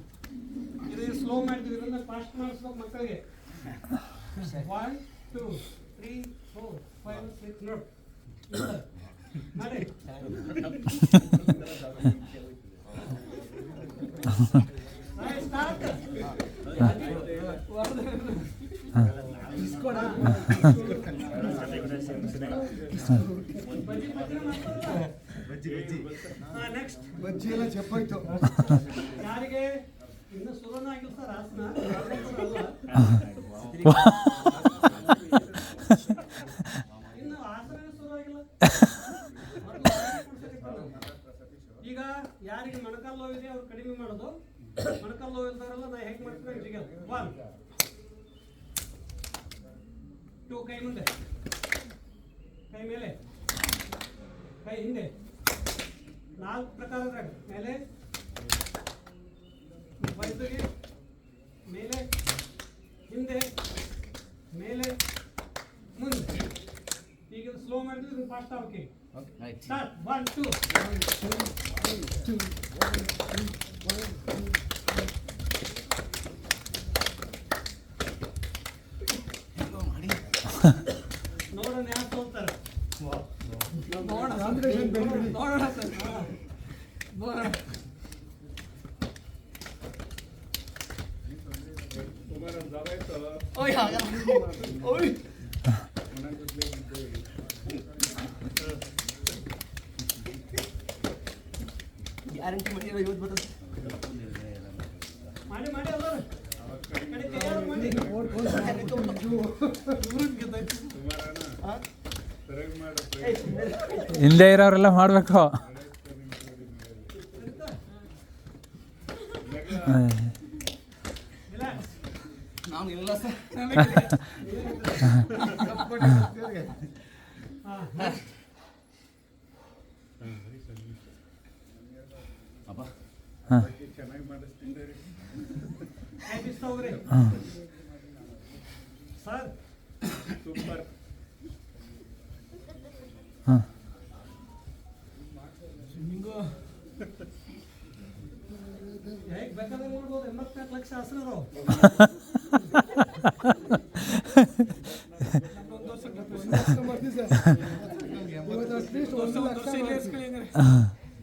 ಇದು ಸ್ಲೋ ಮಾಡಿದ್ವಿ, ಇದನ್ನ ಫಾಸ್ಟ್ ಮಾಡಿಸ್ಬೇಕು ಮಕ್ಕಳಿಗೆ. 1, 2, 3, 4, 5, 6. ನೋಡಿ ಮಾಡಿ. ಸ್ಟಾರ್ಟ್. ನೆಕ್ಸ್ಟ್ ಬಜ್ಜಿ ಎಲ್ಲ ಚೆಪ್ಪಾಯ್ತು. ಯಾರಿಗೆ ಇನ್ನು ಶುರುನ ಆಗಿಲ್ಲ ಸರ್ ಆಸನ ಇನ್ನು ಆಸನ ಶುರು ಆಗಿಲ್ಲ. ಈಗ ಯಾರಿಗೆ ಮೊಣಕಾಲು ನೋವಿದೆ ಅವ್ರು ಕಡಿಮೆ ಮಾಡೋದು, ಮೊಣಕಾಲು ನೋವು ಇಲ್ದವರೆಲ್ಲ ನಾ ಹೇಗೆ ಮಾಡ್ತೀನಿ ಜಿಗಲ್ 1 2 ಕೈ ಮುಂದೆ, ಕೈ ಮೇಲೆ, ಕೈ ಹಿಂದೆ, 4 ಪ್ರಕಾರದಾಗ ಮೇಲೆ ಬೈದಿಗೆ ಮೇಲೆ ಹಿಂದೆ ಮೇಲೆ ಮುಂದೆ. ಈಗ ಸ್ಲೋ ಮಾಡಿದ್ರೆ ಫಾಸ್ಟ್ ಆಗಕ್ಕೆ ಸ್ಟಾರ್ಟ್ 1 2 ನೋಡೋಣ ಯಾರು ತೋಲ್ತಾರೆ ನೋಡೋಣ ಸರ್ ನೋಡೋಣ. ಗ್ಯಾರಂಟಿ ಮಾಡಿರೋ ಇವತ್ತು ಬರ್ತದೆ. ಮಾಡಿ ಮಾಡಿ ಎಲ್ಲರೂ ಕಡೆ ಕೈಯಾರು ಮಾಡಿ ಇಲ್ಲದೆ ಇರೋರೆಲ್ಲ ಮಾಡಬೇಕು. ರಿಲ್ಯಾಕ್ಸ್. ನಾವು ಇಲ್ಲ ಸರ್. ಅಪ್ಪ ಕೈ ಬಿಸ್ತವ್ರಿ ಸರ್. ಸೂಪರ್. ಹೇಗೆ ಬೇಕಾದ್ರೆ ನೋಡ್ಬೋದು. 84 ಲಕ್ಷ ಆಸನ ಅದಾವ.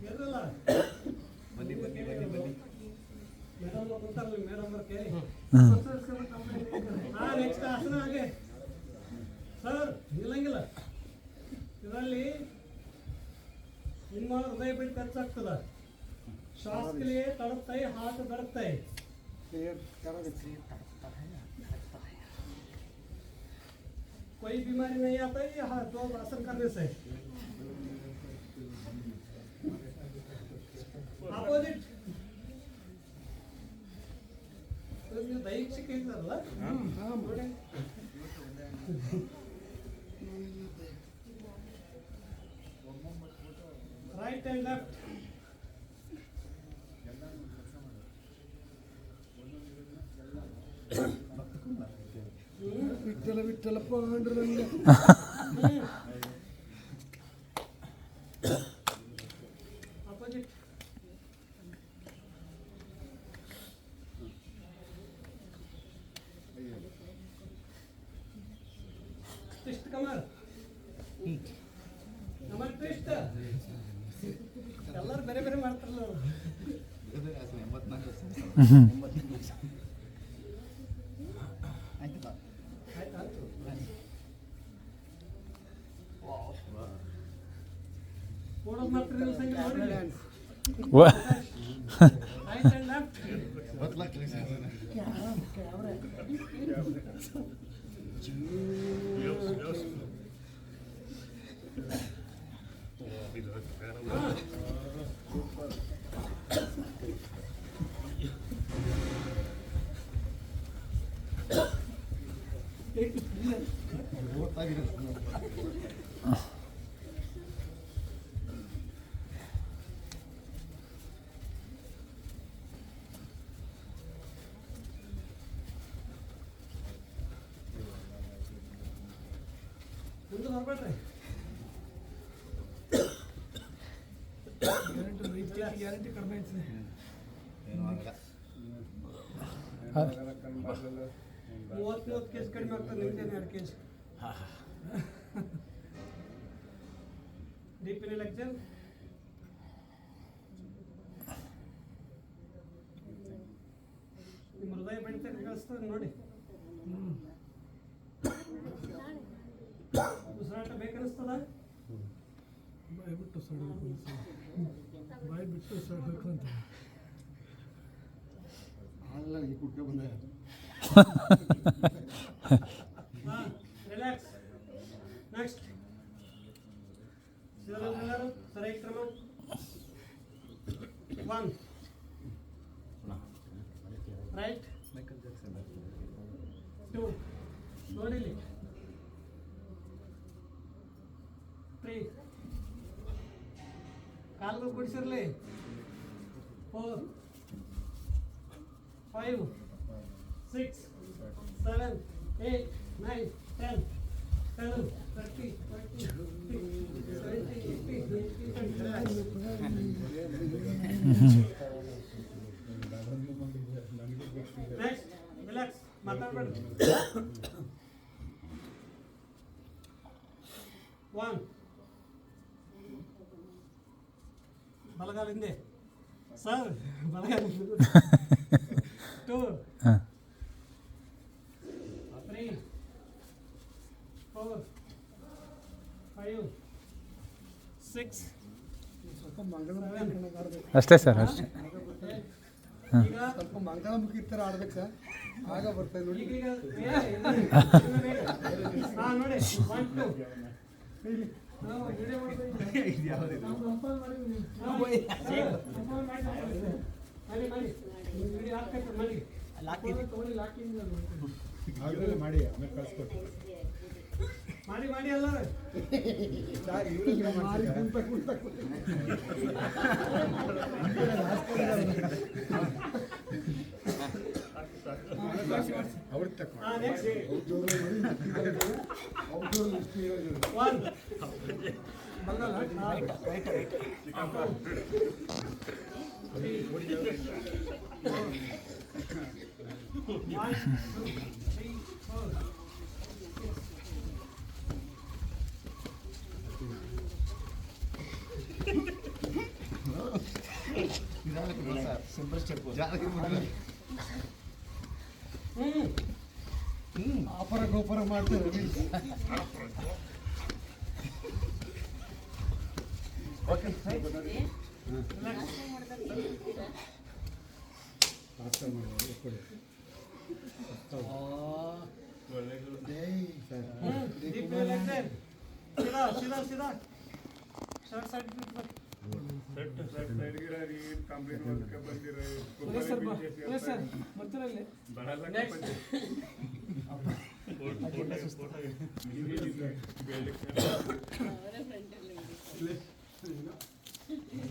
ಇರಲ್ಲ ಮೇಡಮ್ ಕೂತಾರಲ್ಲ, ಮೇಡಮ್ ಅವ್ರ ಕೇಳಿ. ನೆಕ್ಸ್ಟ್ ಆಸನ ಹಾಗೆ ಸರ್ ನಿಲ್ಲಂಗಿಲ್ಲ. ಇದರಲ್ಲಿ ನಿಮ್ಮ ಹೃದಯ ಬಡಿತ ಹೆಚ್ಚಾಗ್ತದ. श्वास के लिए तड़पता है, हाथ धड़कता है. कोई बीमारी नहीं आता है ये हाथ दो आसन करने से. अपोजिट दैहिक चिकित्सा ಅಲ್ಲ. Right and left. Vitthala Vitthala Panduranga. Opposite. Twist कमर, कमर ट्विस्ट. ಎಲ್ಲರೂ ಬೇರೆ ಬೇರೆ ಮಾಡ್ತಾರಲ್ಲ ಅವ್ರು. ಆಯ್ತಾ? ಓಡೋದು ಮಾಡ್ತೀರಿ ನೀವು ಸಂಗೀತ ನೋಡಿ. Right and left. ಮುಂದೆ ಬರ್ಬೇಡ್ರಿ. ಗ್ಯಾರಂಟಿ ಕಡಿಮೆ ಐತದೆ. 30 ಕೇಸ್ ಕಡಿಮೆ ಆಗ್ತದೆ. ನಿಮ್ದೇನು 2 ಕೇಸ್. ಡೀಪ್ ಇನ್ ಎಲೆಕ್ಷನ್. ನಿಮ್ಮ ಹೃದಯ ಬಡಿತ ಕಳಿಸ್ತದೆ ನೋಡಿ. ಉಸಿರಾಟ ಬೇಕನ್ನಿಸ್ತದ. ಸಡಬೇಕು ಬಾಯಿ ಬಿಟ್ಟು ಸಡಬೇಕು ಅಂತ ಆಗಲ್ಲ ಈ ಕುಟ್ಟ ಬಂದ ರಿಲ್ಯಾಕ್ಸ್ ನೆಕ್ಸ್ಟ್ ಸರಿ ಕ್ರಮ 1 ರೈಟ್ 2 ನೋಡಿಲಿ 3 ಕಾಲುಗಳು ಕುಡಿಸಿರ್ಲಿ 4 5 6 7 8 9 10 11 13 ನೆಕ್ಸ್ಟ್ ರಿಲ್ಯಾಕ್ಸ್ ಮಾತಾಡಬೇಡಿ 1 ಬಲಗಾಲ ಹಿಂದೆ ಸರ್ ಬಲಗಾಲ 2 3 4 5 6 ಸ್ವಲ್ಪ ಮಂಗಳಮುಖಿ ಆಡ್ಬೇಕು ಅಷ್ಟೇ ಸರ್ ಅಷ್ಟೇ. ಈಗ ಸ್ವಲ್ಪ ಮಂಗಳಮುಖಿ ಥರ ಆಡ್ಬೇಕು ಸರ್ ಆಗ ಬರ್ತದೆ ನೋಡಿ ಈಗ ಹಾ ನೋಡಿ 1 2 ನಾವು ವಿಡಿಯೋ ಮಾಡ್ತೀವಿ ನಾವು ಕಂಪಲ್ ಮಾಡಿದ್ವಿ ಮಾಡಿ ವಿಡಿಯೋ ಹಾಕಕ್ಕೆ ಮಾಡಿ ತಗೊಳ್ಳಿ ಲಾಕಿಂಗ್ ಆಗಲೇ ಮಾಡಿ ಆಮೇಲೆ ಕಳಿಸ್ಕೊಟ್ಟು ಮಾಡಿ ಅಲ್ಲ ಸರ್ ಇವರಿಗೆ ಮಾರಿ ಕುಂತ ಅವ್ರ ತಕ್ಕ ಹಾ ನೆಕ್ಸ್ಟ್ ಔಟ್ಡೋರ್ ಇಷ್ಟು ಇರೋದು 1 ಬಂದಲ್ಲ ರೈಟ್ ಸಿಂಪಲ್ ಸ್ಟೆಪ್ ಆಪರ ಗೋಪರ ಮಾಡ್ತಾರೆ सीधा शर्ट साइड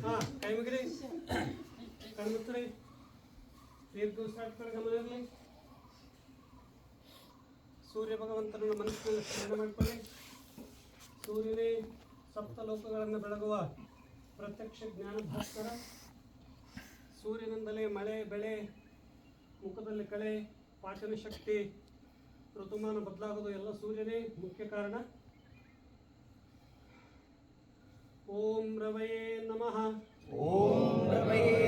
हाँ कई मुझे कणमुत्रे दीर्घ स्टार्ट कर गमन इरली सूर्य भगವಂತನನ್ನು ಮನಸ್ಸಿನಲ್ಲಿ ಸ್ಮರಣೆ ಮಾಡಿಕೊಳ್ಳಿ ಸೂರ್ಯನೇ ಸಪ್ತ ಲೋಕಗಳನ್ನು ಬೆಳಗುವ ಪ್ರತ್ಯಕ್ಷ ಜ್ಞಾನ ಭಾಸ್ಕರ ಸೂರ್ಯನಿಂದಲೇ ಮಳೆ ಬೆಳೆ ಮುಖದಲ್ಲಿ ಕಳೆ ಪಾಚನ ಶಕ್ತಿ ಋತುಮಾನ ಬದಲಾಗೋದು ಎಲ್ಲ ಸೂರ್ಯನೇ ಮುಖ್ಯ ಕಾರಣ ಓಂ ರವಯೇ ನಮಃ ಓಂ ರವಯೇ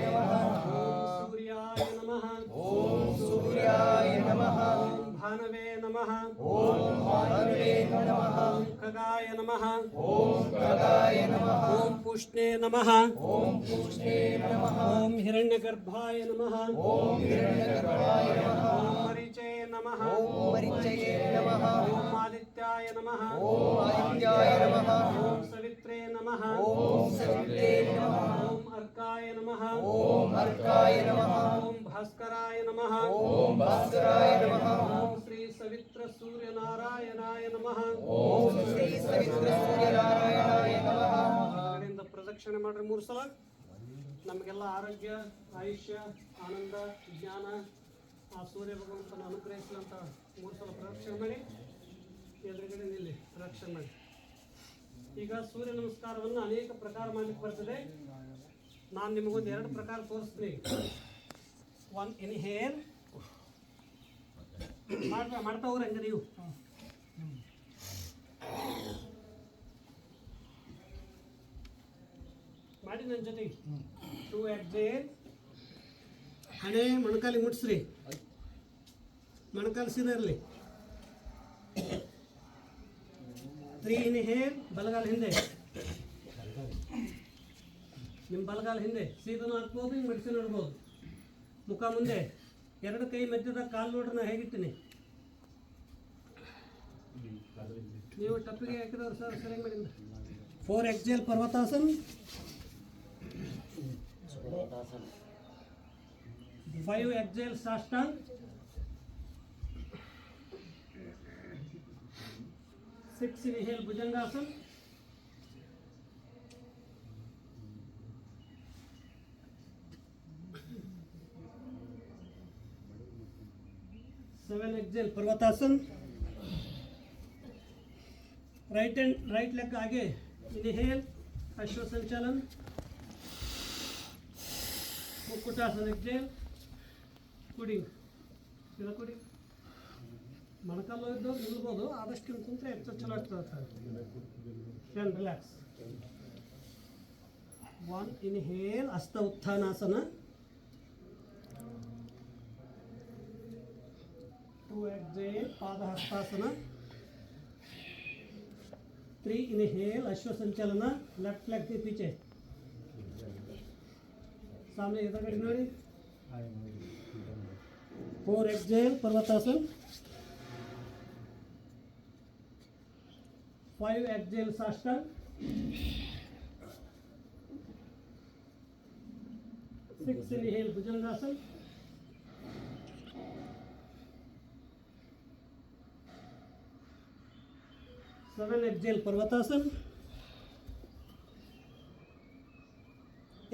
ನಮಃ ಓಂ ಸೂರ್ಯಾಯ ನಮಃ ಓಂ ಸೂರ್ಯಾಯ ನಮಃ ಓಂ ಭಾನವೇ ನಮಃ ಓಂ ಭಾನವೇ ನಮಃ ಓಂ ಖಗಾಯ ನಮಃ ಓಂ ಖಗಾಯ ನಮಃ ಓಂ ಪುಷ್ಣೇ ನಮಃ ಓಂ ಪುಷ್ಣೇ ನಮಃ ಓಂ ಹಿರಣ್ಯಗರ್ಭಾಯ ನಮಃ ಓಂ ಹಿರಣ್ಯಗರ್ಭಾಯ ನಮಃ ಓಂ ಮರೀಚೇ ನಮಃ ಓಂ ಮರೀಚಯೇ ನಮಃ ಓಂ ಆದಿತ್ಯಾಯ ನಮಃ ಓಂ ಆದಿತ್ಯಾಯ ನಮಃ ಓಂ ಸವಿತ್ರೇ ನಮಃ ಓಂ ಸವಿತ್ರೇ ನಮಃ ಓಂ ಅರ್ಕಾಯ ನಮಃ ಓಂ ಅರ್ಕಾಯ ನಮಃ ಓಂ ಭಾಸ್ಕರಾಯ ನಮಃ ಓಂ ಭಾಸ್ಕರಾಯ ನಮಃ ಓಂ ಶ್ರೀ ಸವಿತ್ರ ಸೂರ್ಯನಾರಾಯಣಾಯ ನಮಃ ಓಂ ಶ್ರೀ ಸವಿತ್ರ ಸೂರ್ಯನಾರಾಯಣಾಯ ನಮಃ ಕಡೆಯಿಂದ ಪ್ರದಕ್ಷಿಣೆ ಮಾಡ್ರಿ 3 ಸಲ ನಮಗೆಲ್ಲ ಆರೋಗ್ಯ ಆಯುಷ್ಯ ಆನಂದ ಜ್ಞಾನ ಆ ಸೂರ್ಯ ಭಗವಂತನ ಅನುಗ್ರಹಿಸಲಂತ 3 ಸಲ ಪ್ರದಕ್ಷಿಣೆ ಮಾಡಿ ಎದುರುಗಡೆ ನಿಲ್ಲಿ ಪ್ರದಕ್ಷಿಣೆ ಮಾಡಿ ಈಗ ಸೂರ್ಯ ನಮಸ್ಕಾರವನ್ನು ಅನೇಕ ಪ್ರಕಾರ ಮಾಡಲಿಕ್ಕೆ ಬರ್ತದೆ ನಾನು ನಿಮಗೊಂದು 2 ಪ್ರಕಾರ ತೋರಿಸ್ತೀನಿ ಒನ್ ಇನ್ಹೇಲ್ ಮಾಡ್ತಾ ಹೋಗ್ರಿ ಹಂಗೆ ನೀವು ಮಾಡಿ ನನ್ನ ಜೊತೆ 2 ಎಕ್ಸೇಲ್ ಹಣೆ ಮೊಣಕಾಲಿಗೆ ಮುಟ್ಸ್ರಿ ಮೊಣಕಾಲು ಸೀದಾ ಇರಲಿ 3 ಇನ್ಹೇಲ್ ಬಲಗಾಲ ಹಿಂದೆ ನಿಮ್ಮ ಬಲಗಾಲ ಹಿಂದೆ ಸೀದನು ಹಾಕ್ಬೋದು, ಹಿಂಗೆ ಮಡಿಸಿ ನೋಡ್ಬೋದು. ಮುಖ ಮುಂದೆ, ಎರಡು ಕೈ ಮಧ್ಯದ ಕಾಲು ನೋಡ್ರಿ ನಾ ಹೇಗಿರ್ತೀನಿ. ನೀವು ಟಪ್ಪಿಗೆ ಹಾಕಿದವ್ರು ಸರ್ ಸರಿಯಾಗಿ ಮಾಡಿದ. 4 exhale Parvatasana, 5 exhale Sashtang, 6 inhale Bhujangasana, 7 exhale Parvatasana. Right leg आगे इनहेल अश्व संचालन, मुक्कुटासन एक्सेल, कुड़ी कुड़ी ಮೊಣಕಾಲು ಇದ್ದವ್ರು ನಿಲ್ಬೋದು, ಆದಷ್ಟು ಕುಂತ್ರೆ ಹೆಚ್ಚು ಚಲೋ ಆಗ್ತದೆ ಸರ್. Can relax. 1 ಇನ್ಹೇಲ್ ಹಸ್ತ ಉತ್ಥಾನಾಸನ, 2 एक्सेल पाद हस्तासन, 3 इनहेल अश्व संचालन, लेफ्ट लेग के पीछे सामने एदुगಡೆ ನೋಡಿ. 4 एक्सेल पर्वतासन, 5 एक्सेल साष्टांग, 6 इनहेल भुजंगासन, 7 एक्सेल पर्वतासन,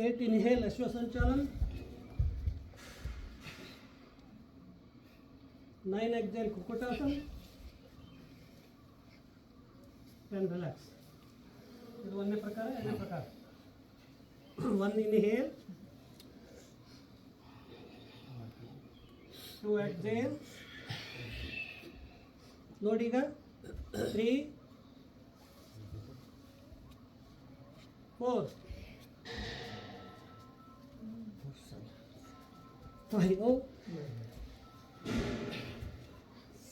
8 इनहेल अश्व संचालन, 9 एक्सेल कुक्कुटासन, 10 रिलैक्स. ಇದು ಒಂದೇ ಪ್ರಕಾರ ಎರಡನೇ ಪ್ರಕಾರ. 1 ಇನ್ಹೇಲ್, 2 एक्सेल ನೋಡಿ. ಈಗ 3 4 5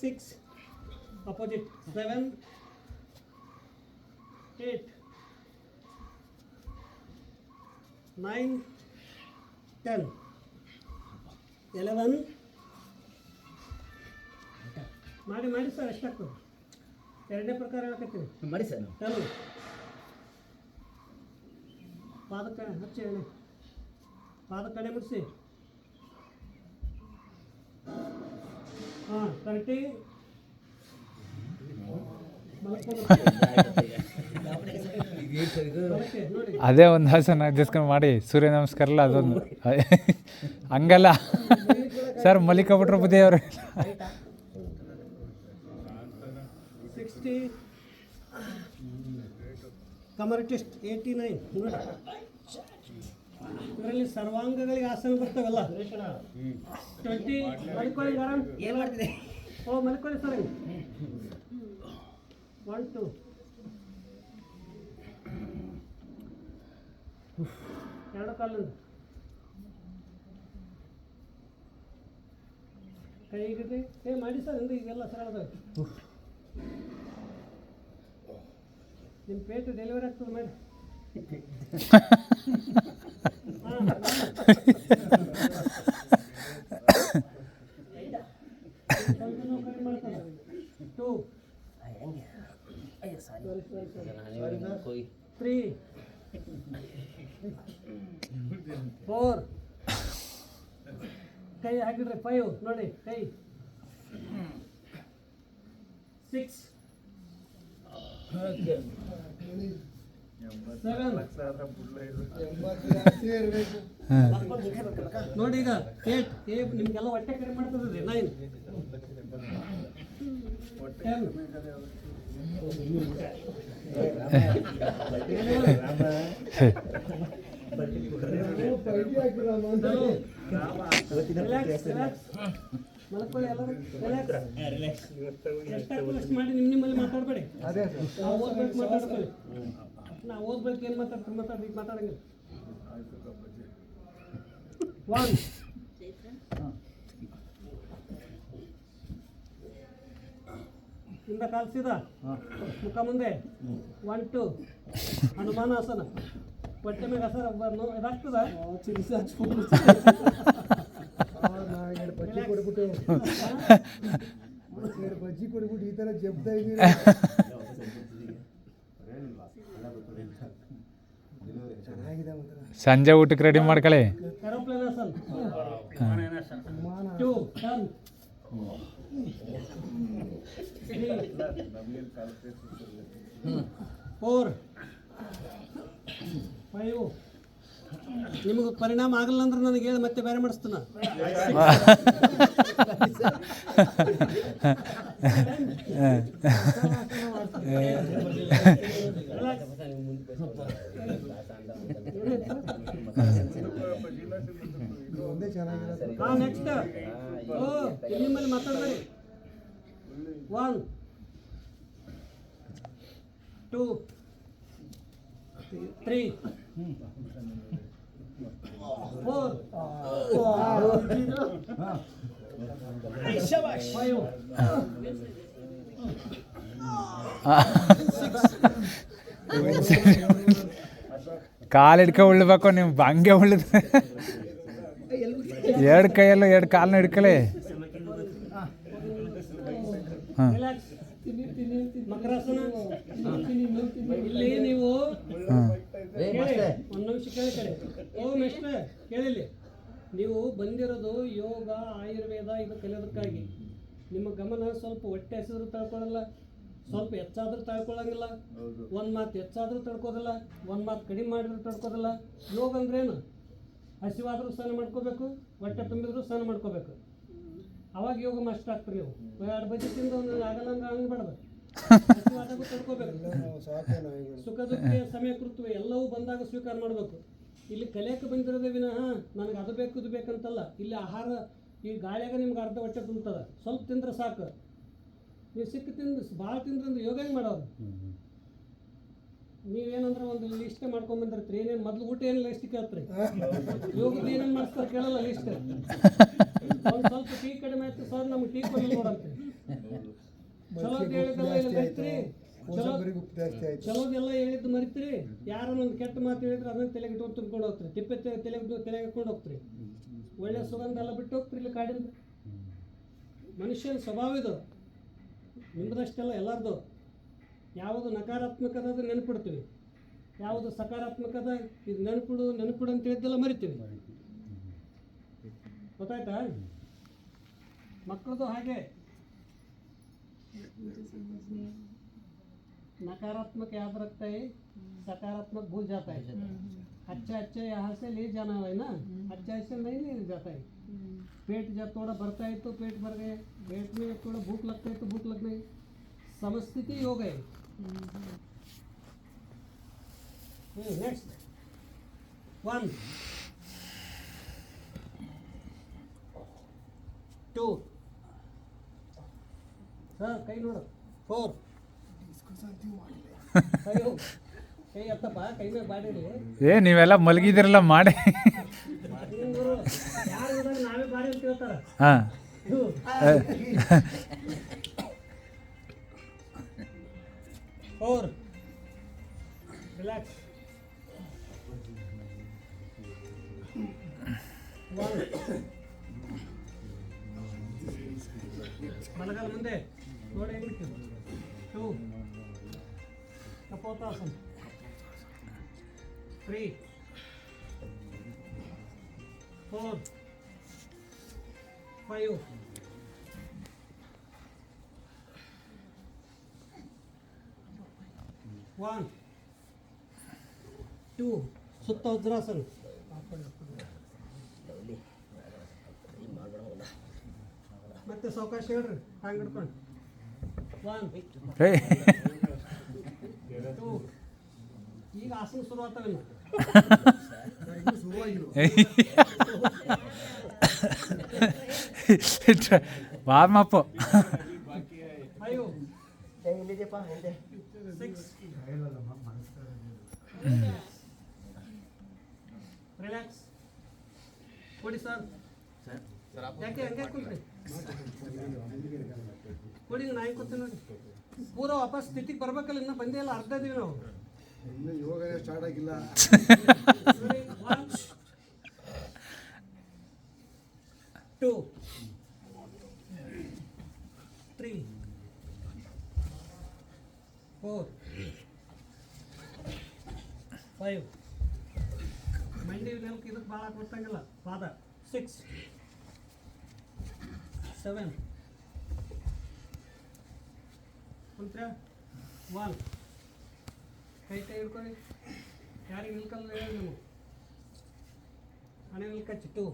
6 opposite, 7 8 9 10 11 ಮಾಡಿ ಸರ್. ಎಷ್ಟಾಗ್ತದೆ? ಎರಡನೇ ಪ್ರಕಾರ ಹೇಳಕತ್ತೀನಿ ಮಾಡಿ ಸರ್. ಚಾಲು. ಪಾದಕ್ಕೆ ಹಚ್ಚಿ ಎಣ್ಣೆ, ಪಾದಕ್ಕೆ ಎಣ್ಣೆ ಮುಡಿಸಿ. ಹಾಂ, ಕರೆಕ್ಟಿ. ನೋಡಿ ಅದೇ ಒಂದು ಆಸನ ಅಡ್ಜಸ್ಟ್ಕೊಂಡು ಮಾಡಿ ಸೂರ್ಯ ನಮಸ್ಕಾರ ಎಲ್ಲ ಅದೊಂದು ಹಂಗಲ್ಲ ಸರ್. ಮಲ್ಲಿಕಾರ್ಜುನ ಬುದ್ಧಿ ಅವರು 60 ಕಮರ್ ಟೆಸ್ಟ್ 89 ನೋಡಿ. ಇದರಲ್ಲಿ ಸರ್ವಾಂಗಗಳಿಗೆ ಆಸನ ಬರ್ತಾವಲ್ಲ. 20 ಮಲ್ಕೊಳ್ಳಿ ಆರಾಮ್. ಏನು ಮಾಡ್ತಿದೆ? ಓ ಮಲ್ಕೊಳ್ಳಿ ಸರ್. 1 2 ಎರಡು ಕಾಲಿಂದ ಕೈ ಹಿಡಿದು ಮಾಡಿ ಸರ್. ಹಿಂದೆ ಈಗೆಲ್ಲ ಸರಳದ ನಿಮ್ಮ ಪೇಟು ಡೆಲಿವರಿ ಆಗ್ತದೆ ಮಾಡಿ. ಕಡಿಮೆ ಮಾಡ್ತಾರೆ. 2 3 4 ಕೈ ಹಾಕಿದ್ರೆ 5 ನೋಡಿ. ಕೈ 6 7 ನೋಡಿ. ಈಗ 8 ನಿಮ್ಗೆಲ್ಲ ಹೊಟ್ಟೆ ಕಡಿಮೆ ಮಾಡ್ತದೆ. 9 10 ಮಲ್ಕೊಳ್ಳಿ ಎಲ್ಲರೂ. ರಿಲ್ಯಾಕ್ಸ್. ಎಷ್ಟಾಗ್ತದೆ ಅಷ್ಟು ಮಾಡಿ. ನಿಮ್ಮಲ್ಲಿ ಮಾತಾಡಬೇಡಿ. ನಾವು ಓದ್ಬೇಕು ಮಾತಾಡ್ಕೊಳ್ಳಿ. ನಾವು ಓದ್ಬೇಕು. ಏನು ಮಾತಾಡ್ತೀವಿ ಮಾತಾಡಂಗಿಲ್ಲ. 1 ಇಂದ ಕಾಲು ಸೀದಾ, ಮುಖ ಮುಂದೆ. 1 2 ಹನುಮಾನಾಸನ, ಹೊಟ್ಟೆ ಮೇಲೆ ಹಸರ ಇದಾಗ್ತದ ಚಿಕಿತ್ಸೆ ಹಚ್ಕೊಂಡು ಎರಡು ಬಜ್ಜಿ ಕೊಡ್ಬಿಟ್ಟು ಎರಡು ಬಜ್ಜಿ ಕೊಡ್ಬಿಟ್ಟು ಈ ಥರ ಜಬ್ದ ಇದೀರ ಚೆನ್ನಾಗಿದೆ ಮಾತ್ರ ಸಂಜೆ ಊಟಕ್ಕೆ ರೆಡಿ ಮಾಡ್ಕೊಳ್ಳಿ. ಏರೋಪ್ಲೇನ್ ಮಾನ 2 ಟರ್ನ್ 4 5 ನಿಮಗೆ ಪರಿಣಾಮ ಆಗಲ್ಲ ಅಂದ್ರೆ ನನಗೆ ಹೇಳಿ ಮತ್ತೆ ಬೇರೆ ಮಾಡಿಸ್ತಾನ. ಒಂದೇ ಚೆನ್ನಾಗಿರೋದು. ನೆಕ್ಸ್ಟ್ ನಿಮ್ಮಲ್ಲಿ ಮಾತಾಡ್ಬೇಡಿ. 1 2 3 4 5 ಕಾಲು ಹಿಡ್ಕೊ ಉಳ್ಬೇಕು ನೀವು ಹಂಗೆ ಉಳಿದ ಎರಡು ಕೈಯಲ್ಲ ಎರಡು ಕಾಲನ್ನ ಹಿಡ್ಕೊಳ್ಳಿ. ಹಾಂ ಮಕರಾಸನ. ಇಲ್ಲಿ ನೀವು ಹಾಂ ಒಂದು ನಿಮಿಷ ಕೇಳಿ. ಓ ಮಿಸ್ಟರ್ ಕೇಳಿಲ್ಲಿ, ನೀವು ಬಂದಿರೋದು ಯೋಗ ಆಯುರ್ವೇದ ಇದು ಕಲಿಯೋದಕ್ಕಾಗಿ. ನಿಮ್ಮ ಗಮನ ಸ್ವಲ್ಪ ಹೊಟ್ಟೆ ಹಸಿದ್ರು ತಳ್ಕೊಳ್ಳಲ್ಲ, ಸ್ವಲ್ಪ ಹೆಚ್ಚಾದ್ರೂ ತಳ್ಕೊಳ್ಳಂಗಿಲ್ಲ, ಒಂದು ಮಾತು ಹೆಚ್ಚಾದ್ರೂ ತಡ್ಕೋದಿಲ್ಲ, ಒಂದು ಮಾತು ಕಡಿಮೆ ಮಾಡಿದ್ರು ತಡ್ಕೋದಿಲ್ಲ. ಯೋಗ ಅಂದ್ರೇನು? ಹಸಿವಾದ್ರೂ ಸ್ನಾನ ಮಾಡ್ಕೋಬೇಕು, ಹೊಟ್ಟೆ ತುಂಬಿದ್ರು ಸ್ನಾನ ಮಾಡ್ಕೋಬೇಕು. ಅವಾಗ ಯೋಗ ಮಾಸ್ಟರ್ ಆಗ್ತೀರಿ ನೀವು. ಎರಡು ಬಜೆ ತಿಂದು ಒಂದು ಆಗಲ್ಲ ಅಂದ್ರೆ ಹಂಗಬಾರ್ದು. ಹಸಿವಾದಾಗೂ ತಡ್ಕೋಬೇಕು. ಸಾಕೆ ನಾಯಿಗಳು. ಸುಖ ದುಃಖ ಸಮಯ ಕೃತ್ವ ಎಲ್ಲವೂ ಬಂದಾಗ ಸ್ವೀಕಾರ ಮಾಡಬೇಕು. ಇಲ್ಲಿ ಕಲಿಯಕ್ಕೆ ಬಂದಿರೋದೇ ವಿನಃ ನನಗೆ ಅದು ಬೇಕು ಇದು ಬೇಕಂತಲ್ಲ. ಇಲ್ಲಿ ಆಹಾರ ಈ ಗಾಳಿಯಾಗ ನಿಮ್ಗೆ ಅರ್ಧ ಹೊಟ್ಟೆ ತುಂಬುತ್ತದೆ, ಸ್ವಲ್ಪ ತಿಂದ್ರೆ ಸಾಕು. ನೀವು ಸಿಕ್ಕ ತಿಂದು ಭಾಳ ತಿಂದ್ರೆ ಯೋಗ ಹೆಂಗೆ ಮಾಡೋರು? ನೀವೇನಂದ್ರೆ ಒಂದು ಲಿಸ್ಟ್ ಮಾಡ್ಕೊಂಡ್ಬಂದಿರ್ತೀರಿ. ಏನೇನು ಮೊದಲು ಊಟ ಏನು ಲಿಸ್ಟ್ ಕೇಳ್ತೀರಿ, ಯೋಗದ ಏನೇನು ಮಾಡಿಸ್ತಾರೆ ಕೇಳಲ್ಲ ಲಿಸ್ಟ್. ಒಂದು ಸ್ವಲ್ಪ ಟೀ ಕಡಿಮೆ ಆಯ್ತು ಸರ್, ನಮ್ಗೆ ಟೀ ಕೊಡಲಿ ನೋಡಂತೀರಿ. ಚಲೋ ಹೇಳಿದ್ದೆಲ್ಲ ಇಲ್ಲಿ ಮರಿತ್ರಿ, ಚಲೋದೆಲ್ಲ ಹೇಳಿದ್ದು ಮರಿತ್ರಿ. ಯಾರನ್ನೊಂದು ಕೆಟ್ಟ ಮಾತು ಹೇಳಿದ್ರೆ ಅದನ್ನ ತಲೆಗೆ ಇಟ್ಕೊಂಡು ತುಂಬ್ಕೊಂಡು ಹೋಗ್ತೀರಿ, ತಿಪ್ಪೆ ತಲೆಗೆ ಹಾಕೊಂಡು ಹೋಗ್ತೀರಿ. ಒಳ್ಳೆ ಸುಗಂಧ ಎಲ್ಲ ಬಿಟ್ಟು ಹೋಗ್ತೀರಿ ಇಲ್ಲಿ ಕಾಡಿಂದ. ಮನುಷ್ಯನ ಸ್ವಭಾವ ಇದು, ನಿಮ್ಮದಷ್ಟೆಲ್ಲ ಎಲ್ಲರದು. ಯಾವುದು ನಕಾರಾತ್ಮಕದ ಅದು ನೆನಪಿಡ್ತೀವಿ, ಯಾವುದು ಸಕಾರಾತ್ಮಕದ ಇದು ನೆನಪಿಡು ಅಂತ ಹೇಳಿದ್ದೆಲ್ಲ ಮರಿತೀವಿ. ಗೊತ್ತಾಯ್ತಾ? ಮಕ್ಕಳದು ಹಾಗೆ. नकारात्मक याद रखता है, सकारात्मक भूल जाता है. अच्छा अच्छा यहाँ से ले जाना है ना, अच्छा ऐसे नहीं ले जाता है. पेट जब थोड़ा भरता है तो पेट भर गए, पेट में थोड़ा भूख लगता है तो भूख लग गई. समस्थिति हो गए. नेक्स्ट 1 2 सर कई नोड़ 4 5 ಕೈ ಎತ್ತಪ್ಪ, ಕೈ ಮೇಲೆ ಬಾಡಿರಿ. ನೀವೆಲ್ಲ ಮಲಗಿದಿರಲ್ಲ ಮಾಡಿ. ಯಾರು ನಾವೇ ಬಾಡಿ ಅಂತ ಹೇಳ್ತಾರೆ. ಹಾಂ 4 ರಿಲ್ಯಾಕ್ಸ್ 1 ಬಲಗಾಲ ಮುಂದೆ ನೋಡಿ ಹೆಂಗಿತ್ತು. 2 ಕಪೋತಾಸನ 3 4 5 1 2 ಸುತ್ತ ವಜ್ರಾಸನ. ಮತ್ತೆ ಸಾವಕಾಶ ಹೇಳ್ರಿ, ಹಂಗೆ ಹಿಡ್ಕೊಂಡು 1 2 ಈಗ ಆಸನ ಶುರು ಆಗ್ತಾವೇನು? ವಾರ್ಮಪ್ಪು 5 6 ರಿಲ್ಯಾಕ್ಸ್. ಕೊಡಿ ಸರ್, ಯಾಕೆ ಹಂಗೆ ಕುಂತ್ರಿ? ಕೊಡಿ, ನಾ ಹೆಂಗೆ ಕೂತೀನಿ ನೋಡಿ. ಪೂರ ವಾಪಸ್ ಸ್ಥಿತಿಗೆ ಬರ್ಬೇಕಲ್ಲ, ಇನ್ನೂ ಬಂದೇ ಇಲ್ಲ, ಅರ್ಧ ಇದೀವಿ ನಾವು. ಇನ್ನು ಯೋಗನೇ ಸ್ಟಾರ್ಟ್ ಆಗಿಲ್ಲ. Ready? 1, 2, 3, 4, 5. ಮಂಡಿ ನೆಲಕ್ಕೆ ಇದಕ್ಕೆ ಭಾಳ ಕೊಟ್ಟಂಗಿಲ್ಲ ಪಾದ. 6, 7. ಕುಂತ್ರೆ 1. ಕೈ ಹಿಡ್ಕೊಳ್ಳಿ. ಯಾರಿಗೆ ನಿಲ್ಕಲ್ಲ ಹೇಳಿ ನೀವು. ಹಣೆ ನಿಲ್ಕಚ್ಚಿ 2.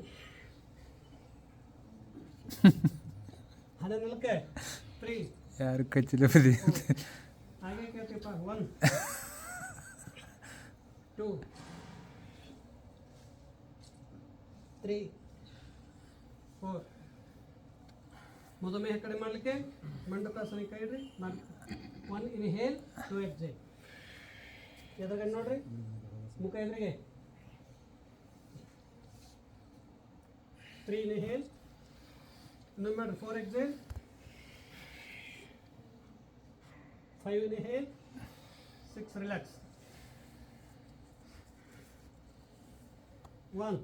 ಹಣೆ ನಿಲ್ಕೆ 3. ಯಾರು ಕಚ್ಚಿಲ್ಲ ಬದಿ ಹಾಗೆ ಕೇಳ್ತೀಪ್ಪ. 1, 2, 3, 4. ಮಧುಮೇಹ ಕಡಿಮೆ ಮಾಡಲಿಕ್ಕೆ ಮಂಡಕಾಸನ ಕೈ ಇಡ್ರಿ. 1 ಇನ್ಹೇಲ್, 2 ಎಕ್ಸೇಲ್. ಎದುರುಗಡೆ ನೋಡ್ರಿ, ಮುಖ ಎದುರಿಗೆ. 3 ಇನ್ಹೇಲ್, ಇನ್ನೊಂದು ಮಾಡ್ರಿ. 4 exhale, 5 inhale, 6 relax. 1,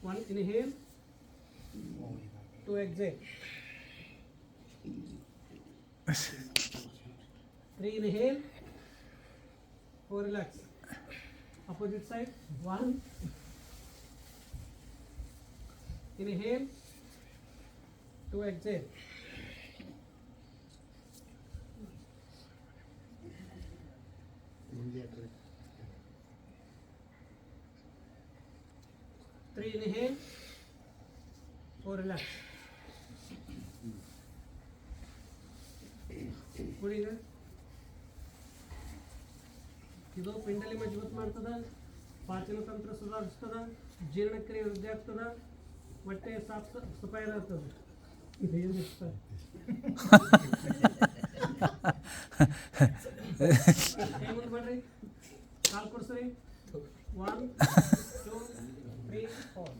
1 inhale, 2 exhale. 3 inhale, 4 relax. Opposite side. 1 inhale, 2 exhale. 3 inhale, 4 relax. ಕುಡಿಗ ಇದು ಪಿಂಡಲಿ ಮಜಬೂತ್ ಮಾಡ್ತದ, ಪಾಚನ ತಂತ್ರ ಸುಧಾರಿಸ್ತದ, ಜೀರ್ಣಕ್ರಿಯೆ ವೃದ್ಧಿ ಆಗ್ತದ, ಹೊಟ್ಟೆ ಸಫಾಯಿ ಇರ್ತದೆ. ಇದೇನು ಕೈ ಮುಂದೆ ಮಾಡ್ರಿ, ಕಾಲು ಕೊಡ್ಸ್ರಿ. 1, 2, 3, 4.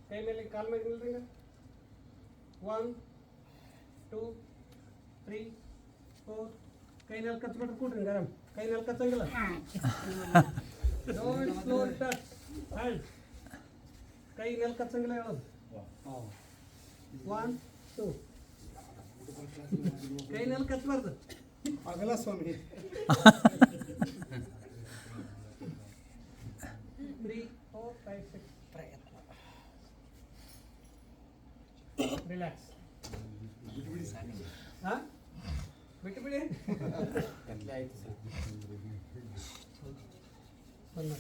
ಕೈ ಮೇಲೆ ಕಾಲು ಮೇಲೆ ನಿಲ್ರಿ. 1, 2, 3, 4. ಕೈ ನೆಲ ಕಚ್ಬಿಟ್ರೆ ಕೂಡ್ರಿ ಗರಂ. ಕೈ ನೆಲ ಕಚ್ಚಂಗಿಲ್ಲ. Don't slow touch hand. ಕೈ ನೆಲ ಕಚ್ಚಂಗಿಲ್ಲ ಹೇಳೋದು. 1, 2. ಕೈ ನೆಲ ಕಚ್ಚಬಾರ್ದು. ಆಗಲ್ಲ ಸ್ವಾಮಿ. 3, 4, 5, 6. ರಿಲ್ಯಾಕ್ಸ್. ಹಾಂ, ಬಿಟ್ಟು ಬಿಡಿ. ಬಂದ